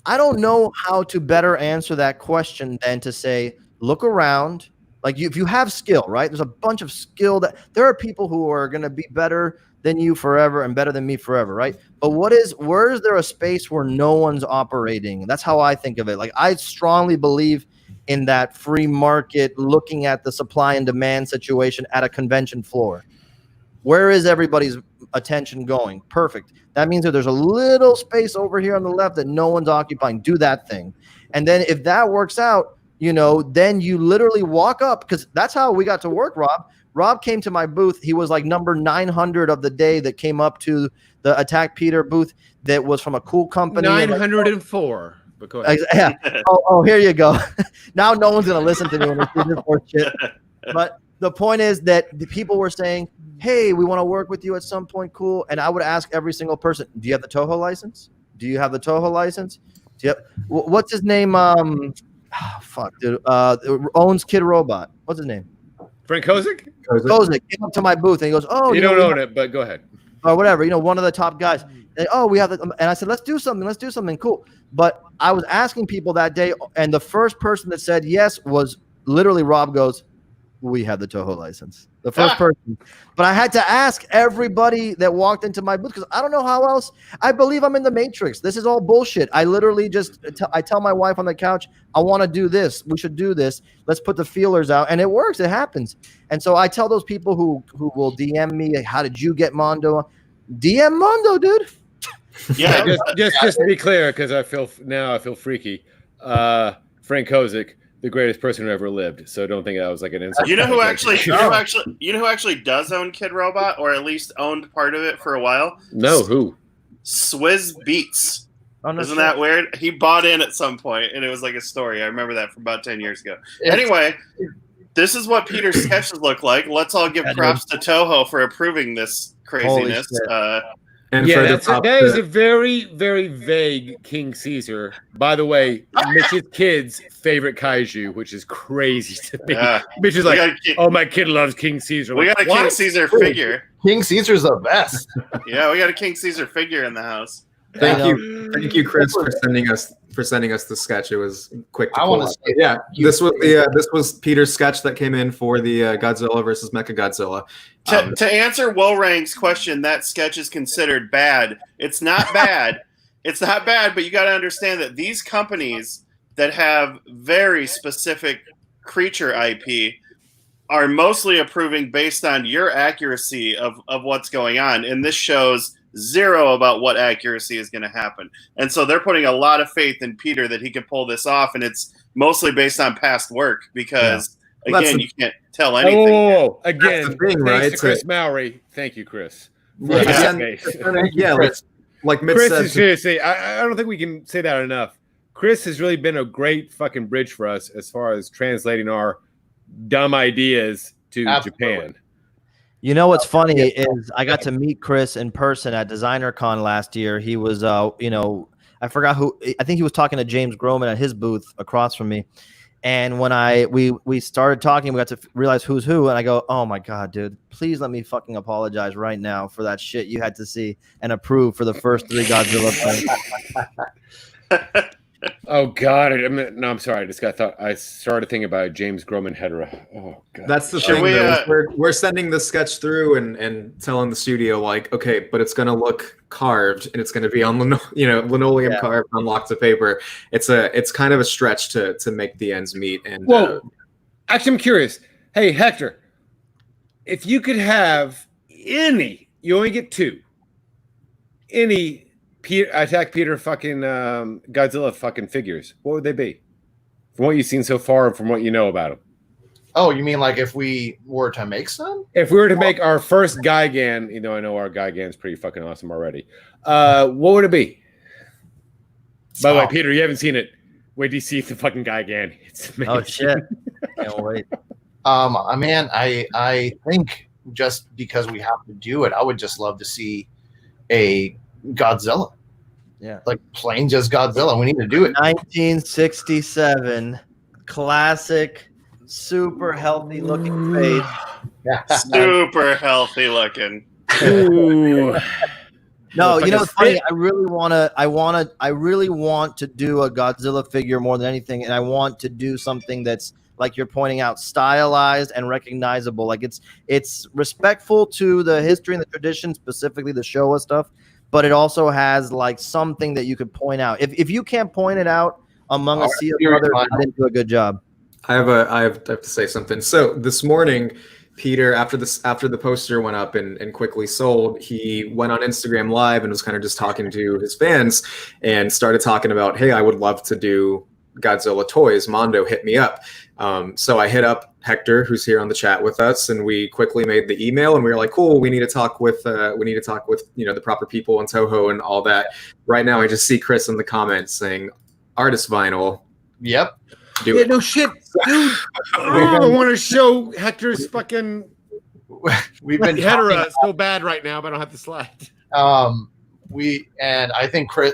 I don't know how to better answer that question than to say, look around. Like, if you have skill, right? There's a bunch of skill that there are people who are going to be better than you forever and better than me forever, right? But where is there a space where no one's operating? That's how I think of it. Like, I strongly believe in that free market, looking at the supply and demand situation at a convention floor. Where is everybody's attention going? Perfect. That means that there's a little space over here on the left that no one's occupying. Do that thing. And then if that works out, then you literally walk up, because that's how we got to work, Rob. Rob came to my booth. He was like number 900 of the day that came up to the Attack Peter booth that was from a cool company. 904. But go ahead. Yeah. Oh, here you go. Now no one's going to listen to me when they see this more shit. But the point is that the people were saying, hey, we want to work with you at some point. Cool. And I would ask every single person, do you have the Toho license? Do you have the Toho license? Do you have, what's his name? Fuck, dude. Owns Kid Robot. What's his name? Frank Kozik? Kozik came up to my booth and he goes, oh, you don't own it, but go ahead. Or whatever, one of the top guys. And, we have the, and I said, let's do something cool. But I was asking people that day, and the first person that said yes was literally Rob goes, we have the Toho license. The first person. But I had to ask everybody that walked into my booth because I don't know how else. I believe I'm in the Matrix. This is all bullshit. I literally I tell my wife on the couch, I want to do this. We should do this. Let's put the feelers out. And it works. It happens. And so I tell those people who will DM me, how did you get Mondo? DM Mondo, dude. Yeah, just to be clear, because I feel freaky. Frank Kozik, the greatest person who ever lived. So don't think that was like an insult. You know who actually does own Kid Robot, or at least owned part of it for a while? No, who? Swizz Beats. Oh, no, Isn't that weird? He bought in at some point, and it was like a story. I remember that from about 10 years ago. Anyway, this is what Peter's sketches look like. Let's all give props to Toho for approving this craziness. And yeah, that is a very, very vague King Caesar. By the way, Mitch's kid's favorite kaiju, which is crazy to me. Mitch is like, oh, my kid loves King Caesar. We got a King Caesar figure. King Caesar's the best. Yeah, we got a King Caesar figure in the house. Thank you, Chris, for sending us the sketch. It was quick to pull up. Yeah, this was Peter's sketch that came in for the Godzilla versus Mechagodzilla. To answer Wolrang's question, that sketch is considered bad. It's not bad. It's not bad, but you got to understand that these companies that have very specific creature IP are mostly approving based on your accuracy of what's going on, and this shows zero about what accuracy is going to happen. And so they're putting a lot of faith in Peter that he can pull this off, and it's mostly based on past work because, again, you can't tell anything. Oh, again, that's the thing, thanks right? to Chris Mowry. Thank you, Chris. Like Mitch Chris said, is seriously, I don't think we can say that enough. Chris has really been a great fucking bridge for us as far as translating our dumb ideas to Japan. You know what's funny is I got to meet Chris in person at DesignerCon last year. He was, I forgot who. I think he was talking to James Groman at his booth across from me. And when we started talking, we got to realize who's who. And I go, oh my God, dude, please let me fucking apologize right now for that shit you had to see and approve for the first 3 Godzilla films. Oh God! I'm sorry. I started thinking about James Groman Hedera. Oh God! That's the thing. We're sending the sketch through and telling the studio like, okay, but it's gonna look carved and it's gonna be on linoleum carved on blocks of paper. It's kind of a stretch to make the ends meet. And actually, I'm curious. Hey, Hector, if you could have you only get 2. Attack Peter fucking Godzilla fucking figures. What would they be? From what you've seen so far and from what you know about them. Oh, you mean like if we were to make some? If we were to make our first Gigan, I know our Gigan's pretty fucking awesome already. What would it be? By the way, Peter, you haven't seen it. Wait till you see the fucking Gigan. It's amazing. Oh shit. Can't wait. Man, I think just because we have to do it, I would just love to see a Godzilla. Yeah. Like plain just Godzilla. We need to do it. 1967 classic, super healthy looking face. Yeah. Super healthy looking. Ooh. No, it's funny. I really want to do a Godzilla figure more than anything, and I want to do something that's, like you're pointing out, stylized and recognizable. Like it's respectful to the history and the tradition, specifically the Showa stuff, but it also has like something that you could point out. If you can't point it out among a sea of others, I didn't do a good job. I have to say something. So this morning, Peter, after the poster went up and quickly sold, he went on Instagram Live and was kind of just talking to his fans and started talking about, hey, I would love to do Godzilla toys. Mondo, hit me up. So I hit up Hector, who's here on the chat with us, and we quickly made the email, and we were like, cool, we need to talk with the proper people in Toho and all that. Right now, I just see Chris in the comments saying, artist vinyl. Yep. No shit. Dude, I want to show Hector's fucking We've been header so bad right now, but I don't have the slide. I think Chris,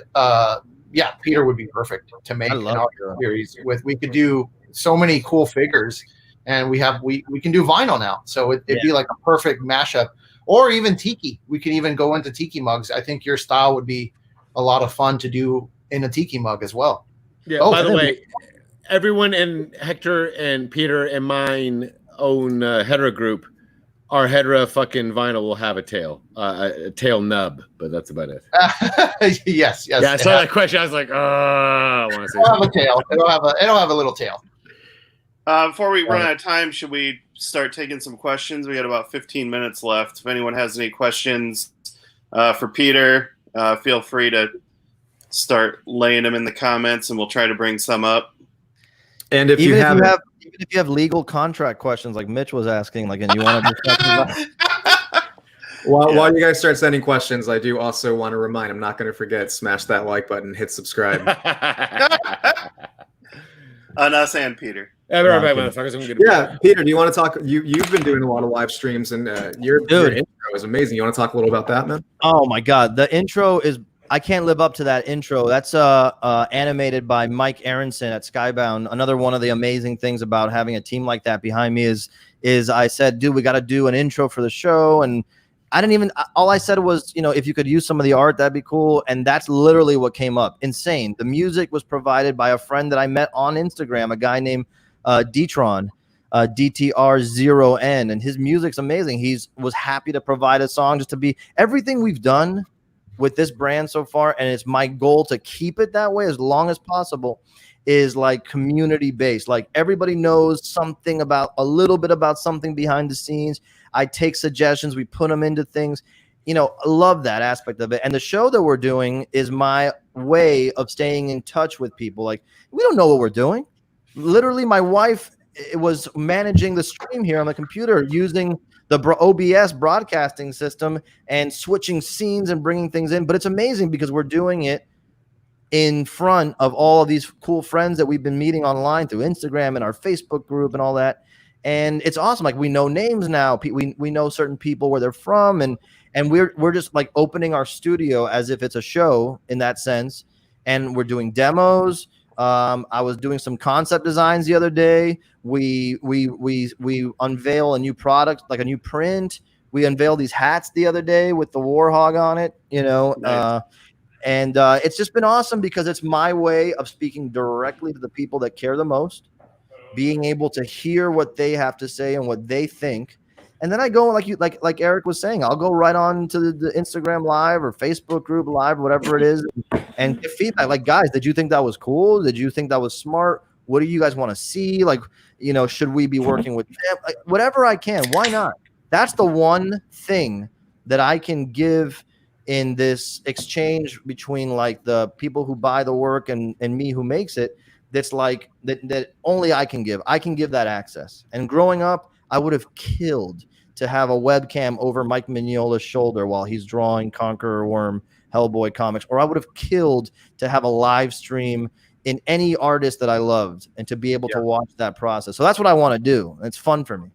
Peter would be perfect to make an art series with. We could do so many cool figures, and we can do vinyl now, so it'd be like a perfect mashup. Or even tiki. We could even go into tiki mugs. I think your style would be a lot of fun to do in a tiki mug as well. Yeah. By the way, everyone in Hector and Peter and mine own Hedera group. Our Hedera fucking vinyl will have a tail nub, but that's about it. Yes. Yeah, I saw that question. I was like, I want to say. It'll have a tail. It'll have a little tail. Before we run out of time, should we start taking some questions? We got about 15 minutes left. If anyone has any questions for Peter, feel free to start laying them in the comments, and we'll try to bring some up. And if even if you have legal contract questions, like Mitch was asking, like, and you want to discuss about. While you guys start sending questions, I do also want to remind, I'm not going to forget, smash that like button, hit subscribe. On us and Peter. Yeah, Peter, do you want to talk? You've been doing a lot of live streams, and your intro is amazing. You want to talk a little about that, man? Oh my God, the intro is. I can't live up to that intro. That's animated by Mike Aronson at Skybound. Another one of the amazing things about having a team like that behind me is I said, dude, we got to do an intro for the show, and I didn't even. All I said was, if you could use some of the art, that'd be cool. And that's literally what came up. Insane. The music was provided by a friend that I met on Instagram, a guy named Detron, DTR0N, and his music's amazing. Was happy to provide a song just to be everything we've done with this brand so far, and it's my goal to keep it that way as long as possible, is like community based. Like everybody knows something about a little bit about something behind the scenes. I take suggestions, we put them into things. I love that aspect of it. And the show that we're doing is my way of staying in touch with people. Like, we don't know what we're doing. Literally, my wife was managing the stream here on the computer using the OBS broadcasting system and switching scenes and bringing things in. But it's amazing because we're doing it in front of all of these cool friends that we've been meeting online through Instagram and our Facebook group and all that. And it's awesome. Like, we know names now. We know certain people, where they're from, and we're just like opening our studio as if it's a show in that sense. And we're doing demos. I was doing some concept designs the other day. We unveil a new product, like a new print. We unveiled these hats the other day with the Warhog on it, Nice. And it's just been awesome because it's my way of speaking directly to the people that care the most, being able to hear what they have to say and what they think. And then I go, like Eric was saying, I'll go right on to the Instagram Live or Facebook group Live, whatever it is, and get feedback. Like, guys, did you think that was cool? Did you think that was smart? What do you guys want to see? Like, should we be working with them? Like, whatever I can. Why not? That's the one thing that I can give in this exchange between like the people who buy the work and me who makes it. That's like that only I can give. I can give that access. And growing up, I would have killed to have a webcam over Mike Mignola's shoulder while he's drawing Conqueror Worm Hellboy comics, or I would have killed to have a live stream in any artist that I loved and to be able to watch that process. So that's what I want to do. It's fun for me.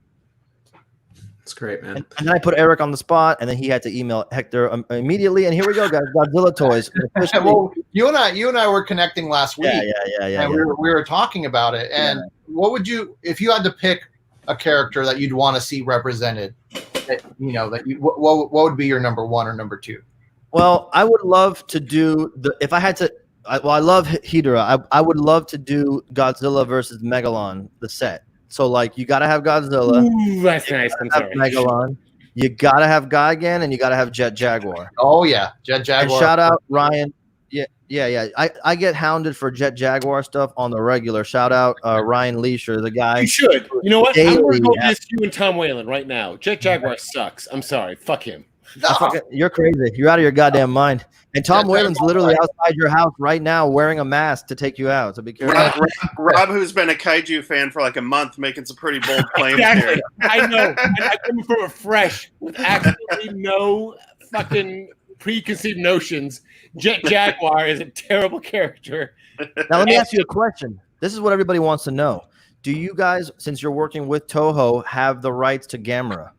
It's great, man. And then I put Eric on the spot, and then he had to email Hector immediately. And here we go, guys. Godzilla toys. Well, you and I were connecting last week. Yeah. And we were talking about it. And what would you, if you had to pick a character that you'd want to see represented, what would be your number one or number two? Well, I would love to do if I had to. I love Hedera. I would love to do Godzilla versus Megalon, the set. So, like, you got to have Godzilla. Ooh, that's nice. I'm sorry. Megalon. You got to have Gigan, and you got to have Jet Jaguar. Oh, yeah. Jet Jaguar. And shout out Ryan. Yeah. I get hounded for Jet Jaguar stuff on the regular. Shout out Ryan Leisher, the guy. You should. You know what? I'm going to go against you and Tom Whalen right now. Jet Jaguar sucks. I'm sorry. Fuck him. No. You're crazy. You're out of your goddamn mind. And Tom Whalen's literally outside your house right now wearing a mask to take you out. So be careful. Rob, who's been a kaiju fan for like a month, making some pretty bold claims Exactly. here. I know. And I'm coming from a fresh with absolutely no fucking preconceived notions. Jet Jaguar is a terrible character. Now let me ask you a question. This is what everybody wants to know. Do you guys, since you're working with Toho, have the rights to Gamera?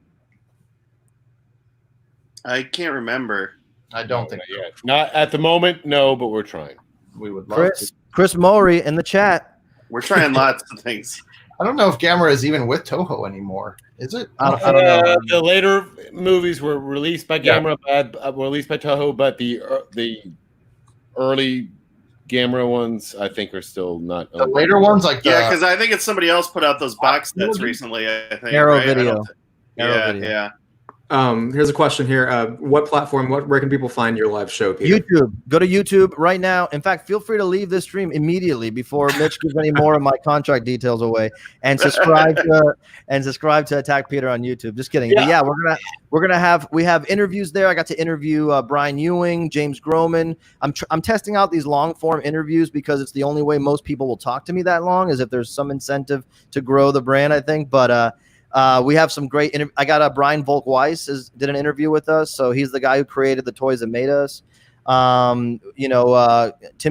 I can't remember. I don't think not yet. Not at the moment, no, but we're trying. we would love to. Chris Mori in the chat. We're trying lots of things. I don't know if Gamera is even with Toho anymore. Is it? I don't know. The later movies were released by Gamera, were released by Toho, but the early Gamera ones, I think, are still not. The later ones, like because I think it's somebody else put out those box sets recently. I think Arrow right? Video. Yeah. Here's a question here. What platform? Where can people find your live show, Peter? YouTube. Go to YouTube right now. In fact, feel free to leave this stream immediately before Mitch gives any more of my contract details away. And subscribe to Attack Peter on YouTube. Just kidding. Yeah. But yeah, we have interviews there. I got to interview Brian Ewing, James Groman. I'm testing out these long form interviews because it's the only way most people will talk to me that long, is if there's some incentive to grow the brand, I think. But we have some great I got Brian Volk-Weiss did an interview with us. So he's the guy who created the toys that made us. Tim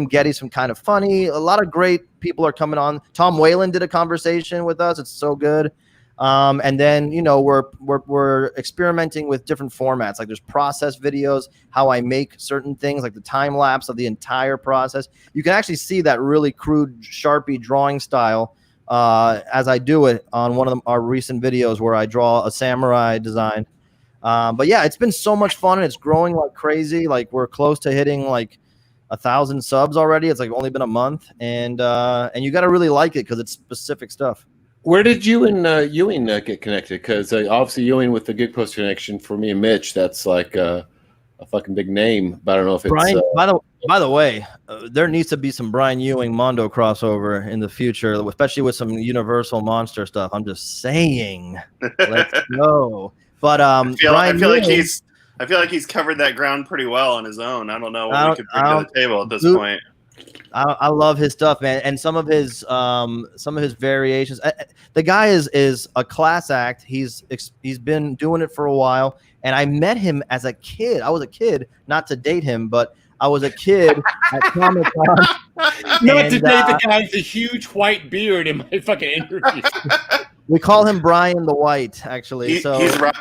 Getty's some kind of funny. A lot of great people are coming on. Tom Whalen did a conversation with us. It's so good. And then, we're experimenting with different formats. Like there's process videos, how I make certain things, like the time lapse of the entire process. You can actually see that really crude Sharpie drawing style as I do it on one of our recent videos where I draw a samurai design. But yeah, it's been so much fun and it's growing like crazy. Like we're close to hitting like 1,000 subs already. It's like only been a month, and you got to really like it because it's specific stuff. Where did you and Ewing get connected? Because obviously Ewing with the Gig Post connection for me and Mitch, that's like a fucking big name. But I don't know if it's Brian. By the way, there needs to be some Brian Ewing Mondo crossover in the future, especially with some Universal Monster stuff. I'm just saying, let's go. But I feel like he's covered that ground pretty well on his own. I don't know what we could bring to the table at this point. I love his stuff, man, and some of his variations. The guy is a class act. He's been doing it for a while, and I met him as a kid. I was a kid, not to date him, but I was a kid at Comic-Con. Not to date the guy with the huge white beard in my fucking interview. We call him Brian the White, actually.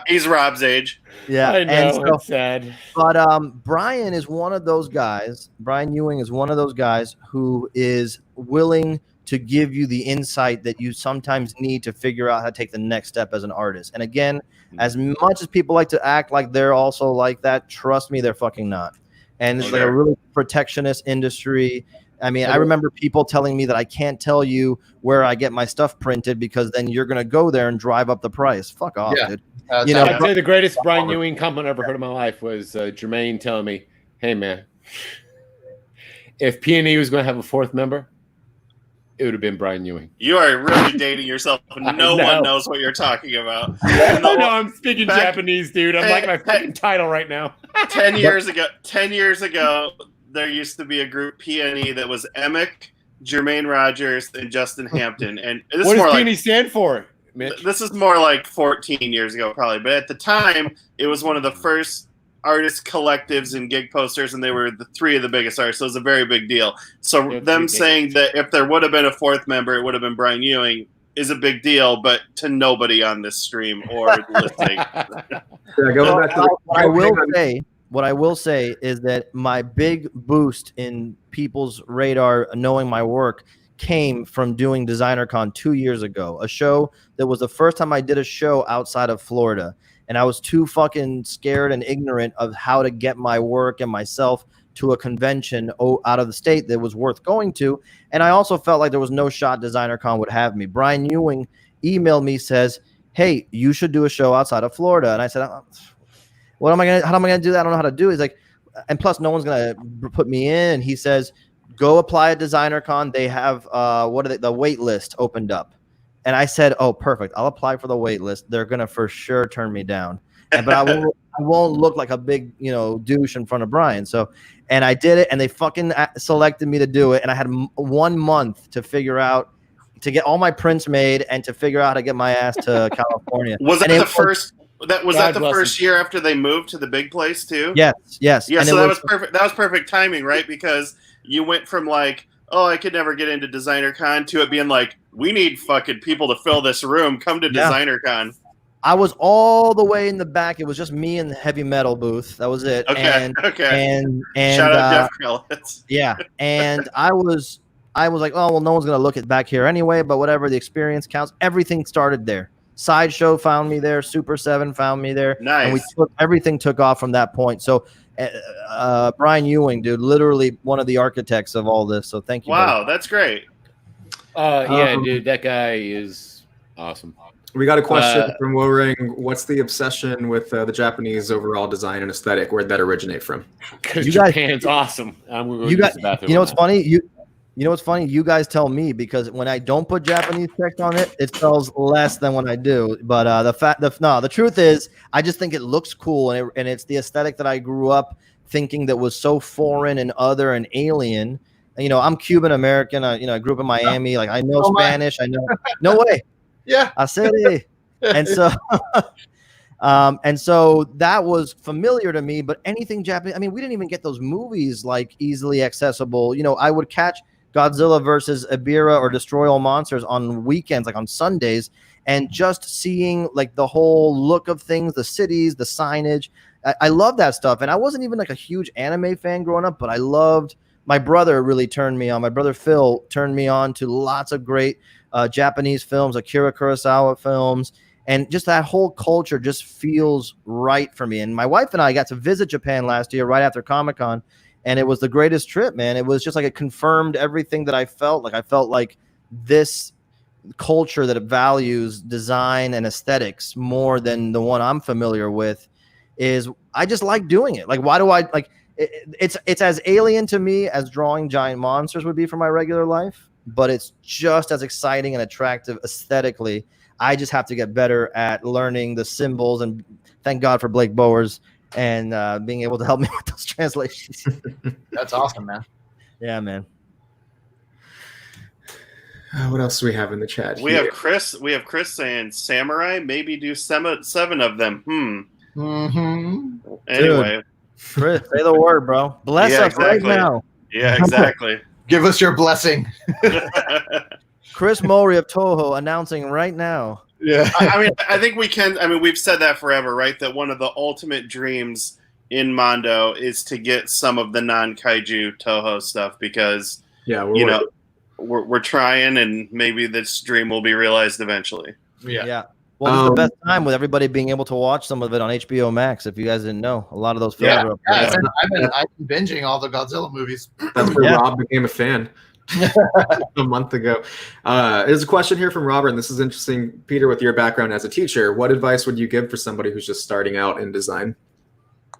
He's Rob's age. Yeah, I know. It's sad. But Brian is one of those guys. Brian Ewing is one of those guys who is willing to give you the insight that you sometimes need to figure out how to take the next step as an artist. And again, as much as people like to act like they're also like that, trust me, they're fucking not. And it's like a really protectionist industry. I mean, I remember people telling me that I can't tell you where I get my stuff printed because then you're going to go there and drive up the price. Fuck off, dude. I'd say the greatest Brian Ewing compliment I ever heard in my life was Jermaine telling me, hey, man, if P&E was going to have a fourth member, it would have been Brian Ewing. You are really dating yourself. No one knows what you're talking about. I know I'm speaking Japanese, dude. I'm like my fucking title right now. 10 years ago, there used to be a group P&E that was Emick, Jermaine Rogers, and Justin Hampton. And this what is does more P&E stand for, Mitch? This is more like 14 years ago, probably. But at the time, it was one of the first artist collectives and gig posters, and they were the three of the biggest artists. So it was a very big deal. So them saying that if there would have been a fourth member, it would have been Brian Ewing is a big deal, but to nobody on this stream or listening. What I will say is that my big boost in people's radar knowing my work came from doing DesignerCon 2 years ago, a show that was the first time I did a show outside of Florida. And I was too fucking scared and ignorant of how to get my work and myself to a convention out of the state that was worth going to. And I also felt like there was no shot DesignerCon would have me. Brian Ewing emailed me, says, hey, you should do a show outside of Florida. And I said, how am I gonna do that? I don't know how to do it. He's like, and plus no one's gonna put me in. And he says, go apply at DesignerCon. They have the wait list opened up. And I said, oh, perfect. I'll apply for the wait list. They're gonna for sure turn me down. But I won't look like a big, douche in front of Brian. So, and I did it, and they fucking selected me to do it. And I had 1 month to figure out, to get all my prints made and to figure out how to get my ass to California. Was that the first? That was that the first year after they moved to the big place too? Yes. Yeah, so that was perfect. That was perfect timing, right? Because you went from like, oh, I could never get into Designer Con, to it being like, we need fucking people to fill this room. Come to Designer Con. I was all the way in the back. It was just me and the heavy metal booth. That was it. Okay. And shout out Jeff Krelitz. Yeah. And I was like, oh, well, no one's going to look at back here anyway, but whatever, the experience counts. Everything started there. Sideshow found me there. Super 7 found me there. Nice. And everything took off from that point. So Brian Ewing, dude, literally one of the architects of all this. So thank you. Wow, that's great. Yeah, dude, that guy is awesome. We got a question from Woring. What's the obsession with the Japanese overall design and aesthetic? Where'd that originate from? Because Japan's awesome. You know what's funny? You know what's funny? You guys tell me, because when I don't put Japanese text on it, it sells less than when I do. But the truth is, I just think it looks cool, and it's the aesthetic that I grew up thinking that was so foreign and other and alien. You know, I'm Cuban American. I grew up in Miami. Like, I know Spanish. I know. No way. Yeah, I said it. And so, and so that was familiar to me. But anything Japanese, I mean, we didn't even get those movies like easily accessible. You know, I would catch Godzilla versus Ebirah or Destroy All Monsters on weekends, like on Sundays, and just seeing like the whole look of things, the cities, the signage. I love that stuff. And I wasn't even like a huge anime fan growing up, but I loved. My brother really turned me on. My brother Phil turned me on to lots of great Japanese films, Akira Kurosawa films, and just that whole culture just feels right for me. And my wife and I got to visit Japan last year right after Comic-Con, and it was the greatest trip, man. It was just like it confirmed everything that I felt. Like I felt like this culture that values design and aesthetics more than the one I'm familiar with is I just like doing it. Like, why do I like it's as alien to me as drawing giant monsters would be for my regular life, but it's just as exciting and attractive aesthetically. I just have to get better at learning the symbols, and thank God for Blake Bowers and being able to help me with those translations. That's awesome, man. Yeah, man. What else do we have in the chat? We have Chris saying samurai, maybe do 7 of them. Mm-hmm. Anyway. Dude, Chris, say the word, bro. Bless us right now. Yeah, exactly. Give us your blessing. Chris Mori of Toho announcing right now. Yeah. I mean, I think we can. I mean, we've said that forever, right? That one of the ultimate dreams in Mondo is to get some of the non-kaiju Toho stuff, because we're trying, and maybe this dream will be realized eventually. Yeah. Well, this is the best time with everybody being able to watch some of it on HBO Max. If you guys didn't know, a lot of those films are up there. I've been binging all the Godzilla movies. That's where Rob became a fan a month ago. There's a question here from Robert, and this is interesting. Peter, with your background as a teacher, what advice would you give for somebody who's just starting out in design?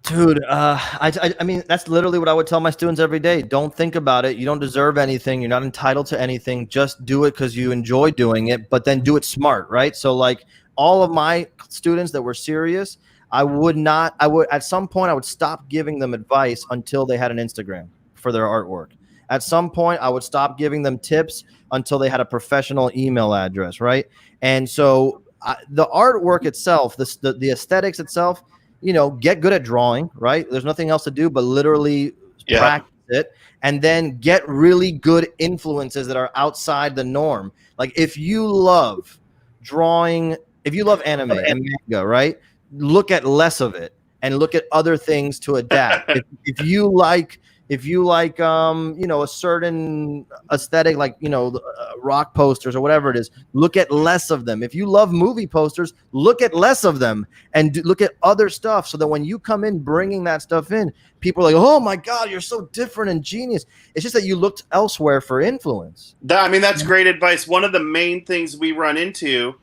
Dude, I mean, that's literally what I would tell my students every day. Don't think about it. You don't deserve anything. You're not entitled to anything. Just do it because you enjoy doing it, but then do it smart, right? So like all of my students that were serious, I would at some point I would stop giving them advice until they had an Instagram for their artwork. At some point I would stop giving them tips until they had a professional email address, right? And so the artwork itself, the aesthetics itself, you know, get good at drawing, right? There's nothing else to do but literally practice it, and then get really good influences that are outside the norm. Like if you love drawing, if you love anime and manga, right? Look at less of it and look at other things to adapt. if you like you know, a certain aesthetic, like, you know, rock posters or whatever it is, look at less of them. If you love movie posters, look at less of them and look at other stuff, so that when you come in bringing that stuff in, people are like, oh my God, you're so different and genius. It's just that you looked elsewhere for influence. I mean, that's great advice. One of the main things we run into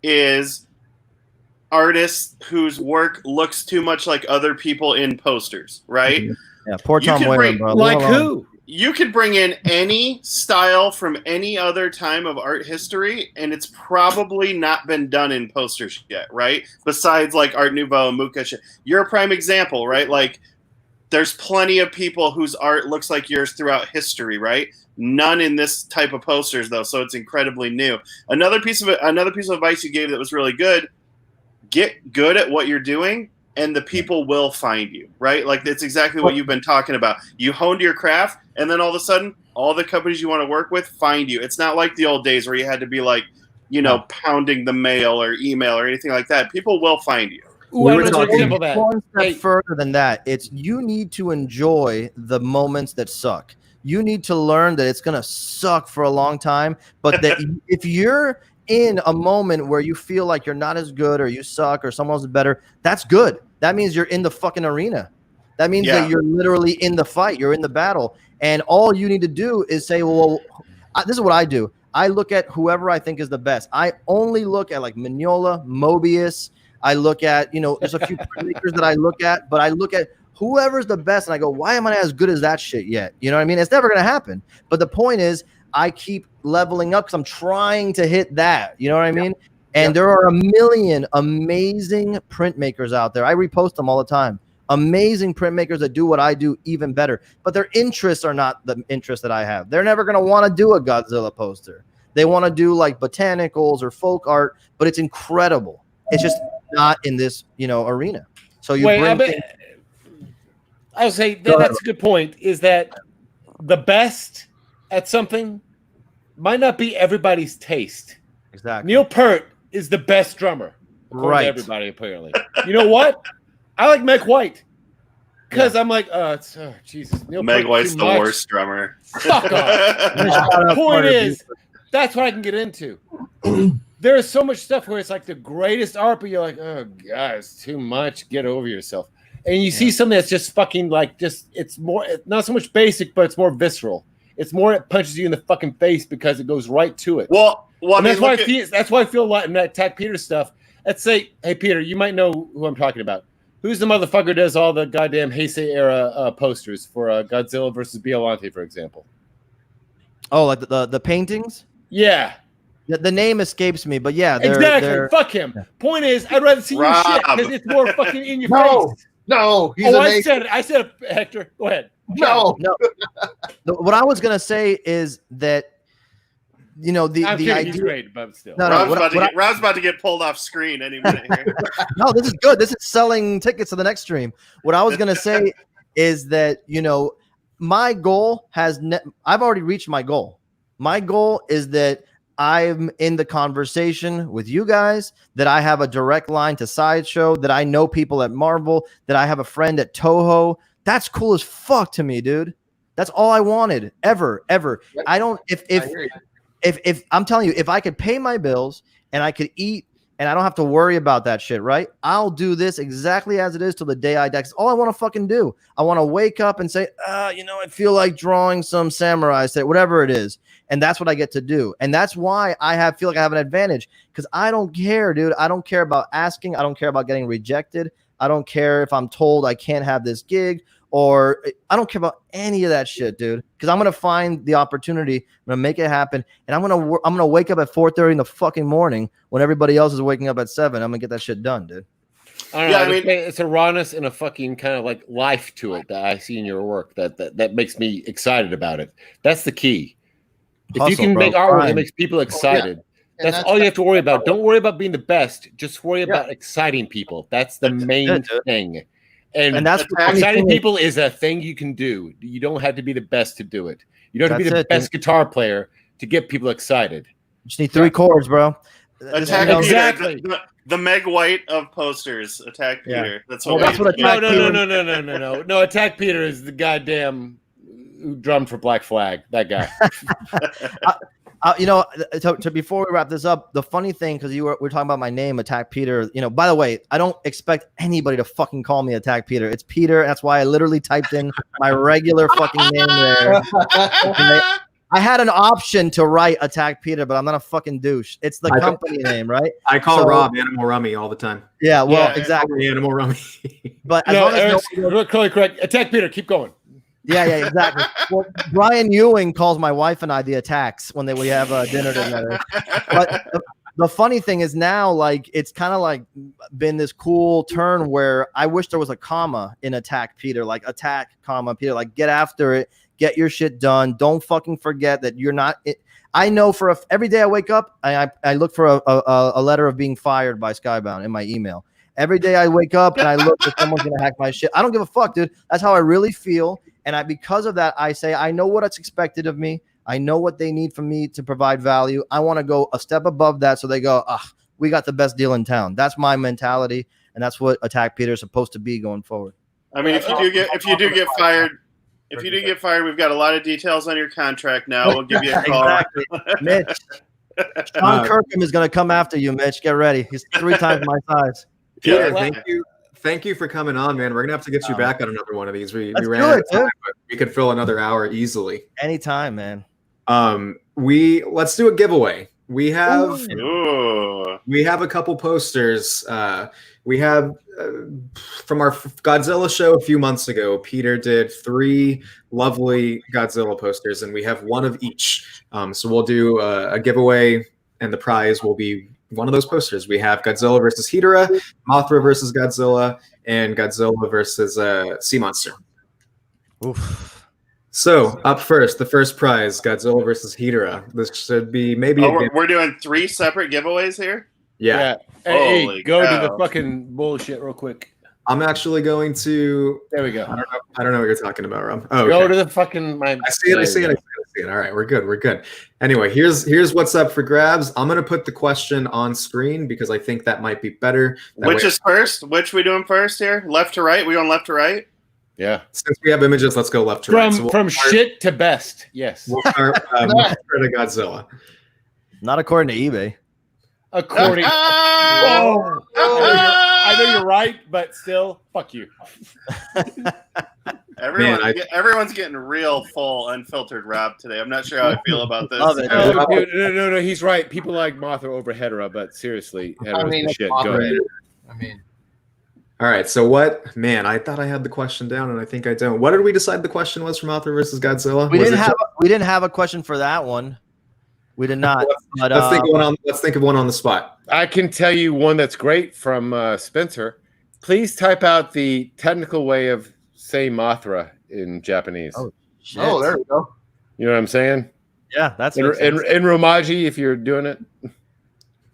is artists whose work looks too much like other people in posters, right? Mm-hmm. Yeah, poor Tom Whalen, bro. Like who? You could bring in any style from any other time of art history, and it's probably not been done in posters yet, right? Besides like Art Nouveau and Muka. You're a prime example, right? Like there's plenty of people whose art looks like yours throughout history, right? None in this type of posters though, so it's incredibly new. Another piece of advice you gave that was really good: get good at what you're doing and the people will find you, right? Like that's exactly what you've been talking about. You honed your craft, and then all of a sudden, all the companies you want to work with find you. It's not like the old days where you had to be like, pounding the mail or email or anything like that. People will find you. Ooh, I know an example of that. One step further than that, it's you need to enjoy the moments that suck. You need to learn that it's going to suck for a long time, but that if you're in a moment where you feel like you're not as good or you suck or someone else is better, that's good. That means you're in the fucking arena. That means that you're literally in the fight. You're in the battle. And all you need to do is say, well, this is what I do. I look at whoever I think is the best. I only look at like Mignola, Mobius. I look at, there's a few makers that I look at, but I look at whoever's the best and I go, why am I not as good as that shit yet? You know what I mean? It's never going to happen. But the point is, I keep leveling up because I'm trying to hit that. You know what I mean? And there are a million amazing printmakers out there. I repost them all the time. Amazing printmakers that do what I do even better. But their interests are not the interests that I have. They're never going to want to do a Godzilla poster. They want to do like botanicals or folk art, but it's incredible. It's just not in this, arena. So you I would say that's a good point, is that the best at something might not be everybody's taste. Exactly. Neil Peart is the best drummer. Right. To everybody, apparently. You know what? I like Meg White. Because I'm like, Jesus. Meg White's the worst drummer. Fuck off. The point is, that's what I can get into. There is so much stuff where it's like the greatest art, but you're like, oh, God, it's too much. Get over yourself. And you see something that's just fucking like, it's more, not so much basic, but it's more visceral. It's more, it punches you in the fucking face because it goes right to it. Well, that's why I feel a lot in that Attack Peter stuff. Let's say, hey, Peter, you might know who I'm talking about. Who's the motherfucker who does all the goddamn Heisei era posters for Godzilla versus Biollante, for example? Oh, like the paintings? Yeah. The name escapes me, but yeah. Exactly. Fuck him. Point is, I'd rather see your shit because it's more fucking in your face. No, he's amazing. I said it, Hector. Go ahead. No. What I was gonna say is that the idea. He's great, but still. Rob's about to get pulled off screen any minute here. No, this is good. This is selling tickets to the next stream. What I was gonna say is that my goal I've already reached my goal. My goal is that I'm in the conversation with you guys, that I have a direct line to Sideshow, that I know people at Marvel, that I have a friend at Toho. That's cool as fuck to me, dude. That's all I wanted ever. I don't, if I'm telling you, if I could pay my bills and I could eat and I don't have to worry about that shit, right? I'll do this exactly as it is till the day I die. It's all I want to fucking do. I want to wake up and say, I feel like drawing some samurai set, whatever it is. And that's what I get to do. And that's why I feel like I have an advantage, because I don't care, dude. I don't care about asking. I don't care about getting rejected. I don't care if I'm told I can't have this gig, or I don't care about any of that shit, dude. Because I'm gonna find the opportunity. I'm gonna make it happen, and I'm gonna wake up at 4:30 in the fucking morning when everybody else is waking up at 7. I'm gonna get that shit done, dude. I don't know. It's a rawness and a fucking kind of like life to it that I see in your work that makes me excited about it. That's the key. If you can make artwork that makes people excited, that's all you have to worry about. Don't worry about being the best. Just worry about exciting people. That's the main thing. And that's exciting people is a thing you can do. You don't have to be the best to do it. You don't have to be the best guitar player to get people excited. You just need 3 chords, bro. Exactly. The Meg White of posters, Attack Peter. That's what. No. Attack Peter is the goddamn who drummed for Black Flag. That guy. Before we wrap this up, the funny thing, because we're talking about my name, Attack Peter. By the way, I don't expect anybody to fucking call me Attack Peter. It's Peter. That's why I literally typed in my regular fucking name there. I had an option to write Attack Peter, but I'm not a fucking douche. It's the company name, right? I call Rob Animal Rummy all the time. Yeah, exactly. Animal Rummy. But as long as totally correct. Attack Peter, keep going. Yeah, exactly. Well, Brian Ewing calls my wife and I the Attacks when we have dinner together. But the funny thing is now, like, it's kind of like been this cool turn where I wish there was a comma in Attack Peter, like attack, comma, Peter, like get after it, get your shit done. Don't fucking forget that you're not. I know every day I wake up, I look for a letter of being fired by Skybound in my email. Every day I wake up and I look for someone's gonna hack my shit. I don't give a fuck, dude. That's how I really feel. And because of that, I say I know what's expected of me. I know what they need from me to provide value. I want to go a step above that, so they go, we got the best deal in town. That's my mentality, and that's what Attack Peter is supposed to be going forward. I mean, if you do get fired, we've got a lot of details on your contract now. We'll give you a call. Exactly. Mitch. Sean Kirkham is going to come after you, Mitch. Get ready. He's 3 times my size. Peter, thank you for coming on, man. We're gonna have to get you back on another one of these. We ran out of time, but we could fill another hour easily. Anytime, man. Let's do a giveaway. We have a couple posters. We have from our Godzilla show a few months ago. Peter did 3 lovely Godzilla posters, and we have one of each. So we'll do a giveaway, and the prize will be one of those posters. We have Godzilla versus Hedorah, Mothra versus Godzilla, and Godzilla versus Sea Monster. Oof. So up first, the first prize, Godzilla versus Hedorah. This should be maybe. We're doing 3 separate giveaways here. Yeah. Hey, go to the fucking bullshit real quick. I'm actually going to. There we go. I don't know what you're talking about, Rob. Oh, okay. Go to the fucking. I see it. All right, we're good. Anyway, here's what's up for grabs. I'm gonna put the question on screen because I think that might be better. Which is first? Which we doing first here? Left to right? We going left to right? Yeah. Since we have images, let's go left to right. So from shit to best. Yes. We'll start to Godzilla. Not according to eBay. According. I know you're right, but still, fuck you. Everyone's getting real full, unfiltered Rob today. I'm not sure how I feel about this. Love it. No, he's right. People like Mothra over Hedorah, but seriously, Hedorah's shit. Go ahead. All right, so what? Man, I thought I had the question down, and I think I don't. What did we decide the question was for Mothra versus Godzilla? We didn't have a question for that one. We did not. Let's think of one on the spot. I can tell you one that's great from Spencer. Please type out the technical way of saying Mothra in Japanese. Oh, shit. There we go. You know what I'm saying? Yeah, that's in Romaji, if you're doing it.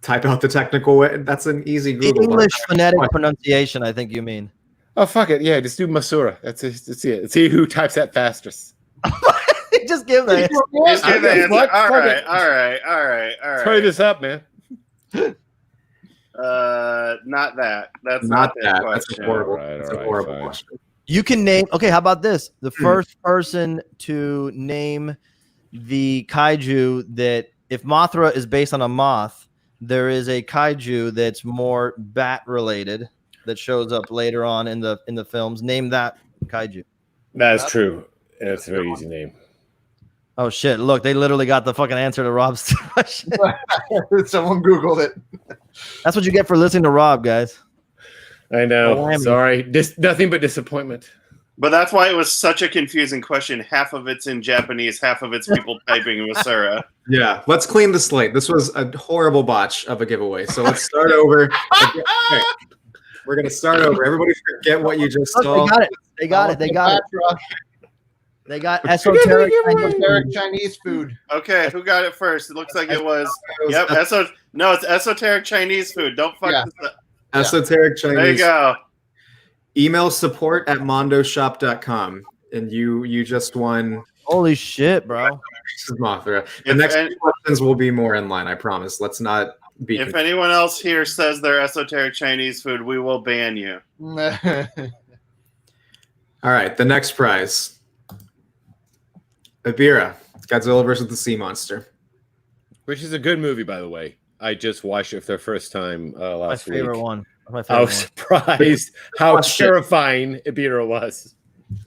Type out the technical way. That's an easy Google. English phonetic pronunciation, I think you mean. Oh, fuck it. Yeah, just do Masura. That's it. Let's see who types that fastest. Just give the answer. Just give the answer. All right. Hurry this up, man. Not that. That's not that. Question. That's a horrible, Fine. question. You can name. Okay, how about this? The first person to name the kaiju that, if Mothra is based on a moth, there is a kaiju that's more bat related that shows up later on in the films. Name that kaiju. That's true. It's a very easy name. Oh shit! Look, they literally got the fucking answer to Rob's question. Someone Googled it. That's what you get for listening to Rob, guys. I know. Sorry. Nothing but disappointment. But that's why it was such a confusing question. Half of it's in Japanese, half of it's people typing in Masura. Yeah, let's clean the slate. This was a horrible botch of a giveaway. So let's start over. Okay. We're going to start over. Everybody forget what you just saw. They got it. They got esoteric Chinese food. Okay, who got it first? It looks like it was. Yep. It's esoteric Chinese food. Don't fuck this up. Esoteric Chinese. There you go. Email support@mondoshop.com, and you just won. Holy shit, bro! This is Mothra. The next questions will be more in line. I promise. Let's not be. If anyone else here says they're esoteric Chinese food, we will ban you. All right. The next prize. Ibira, Godzilla versus the Sea Monster. Which is a good movie, by the way. I just watched it for the first time last week. My favorite one. I was surprised how terrifying Ibira was.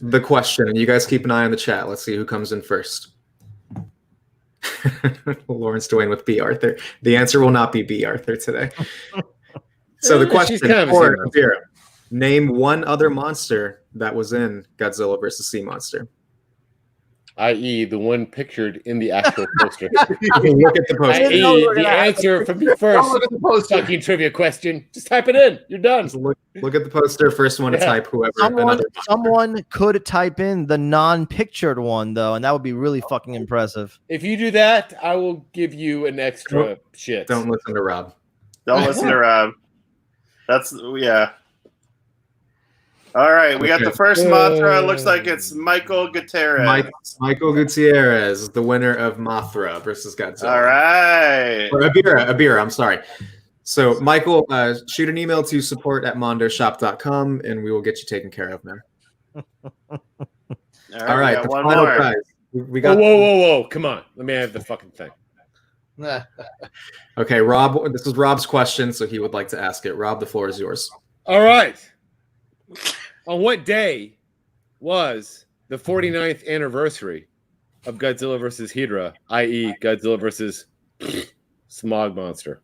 The question, and you guys keep an eye on the chat. Let's see who comes in first. Lawrence Dwayne with B. Arthur. The answer will not be B. Arthur today. So the question for Ibira: name one other monster that was in Godzilla versus Sea Monster. I.e., the one pictured in the actual poster. Look at the poster. I.e., the answer from the first fucking trivia question. Just type it in. You're done. Look at the poster. First one to type whoever. Someone could type in the non-pictured one, though, and that would be really fucking impressive. If you do that, I will give you an extra shit. Don't listen to Rob. Don't listen to Rob. That's yeah. All right, we got the first Mothra. Looks like it's Michael Gutierrez. Michael Gutierrez is the winner of Mothra versus Godzilla. All right. Or Abira, I'm sorry. So, Michael, shoot an email to support@mondoshop.com, and we will get you taken care of, man. All right, the final prize. We got. Whoa! Come on, let me have the fucking thing. Okay, Rob. This is Rob's question, so he would like to ask it. Rob, the floor is yours. All right. On what day was the 49th anniversary of Godzilla versus Hydra, i.e., Godzilla versus Smog Monster?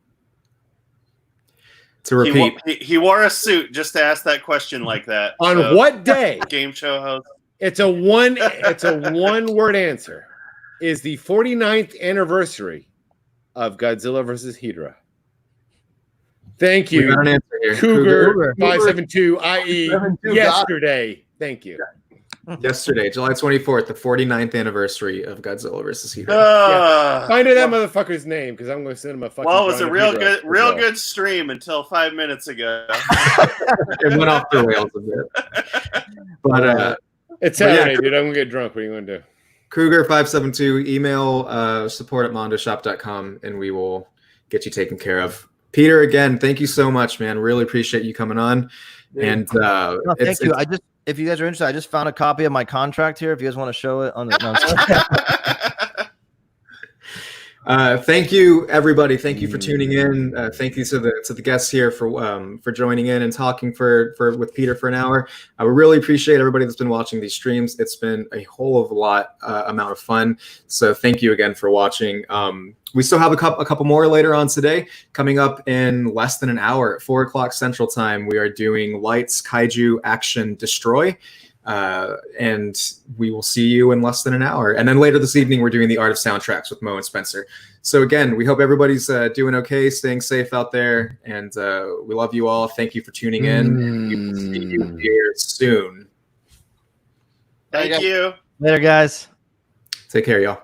To repeat, he wore a suit just to ask that question like that. On what day? Game show host. It's a one-word answer. Is the 49th anniversary of Godzilla versus Hydra? Thank you. We got an answer here. Cougar 572, i.e. yesterday. Thank you. Yesterday, July 24th, the 49th anniversary of Godzilla versus Hydra. Find out that motherfucker's name, because I'm going to send him a fucking. Well, it was a real good stream until 5 minutes ago. It went off the rails a bit. But it's Saturday, dude. I'm going to get drunk. What are you going to do? Cougar 572, email support@mondoshop.com, and we will get you taken care of. Peter, again, thank you so much, man. Really appreciate you coming on. And thank you. If you guys are interested, I just found a copy of my contract here. If you guys want to show it on the. Thank you, everybody. Thank you for tuning in. Thank you to the guests here for joining in and talking with Peter for an hour. I really appreciate everybody that's been watching these streams. It's been a whole of a lot amount of fun. So thank you again for watching. We still have a couple more later on today. Coming up in less than an hour at 4 o'clock Central Time, we are doing Lights, Kaiju, Action, Destroy. And we will see you in less than an hour. And then later this evening, we're doing the Art of Soundtracks with Mo and Spencer. So again, we hope everybody's doing okay, staying safe out there. And we love you all. Thank you for tuning in. And we will see you here soon. Thank you. Later, guys. Take care, y'all.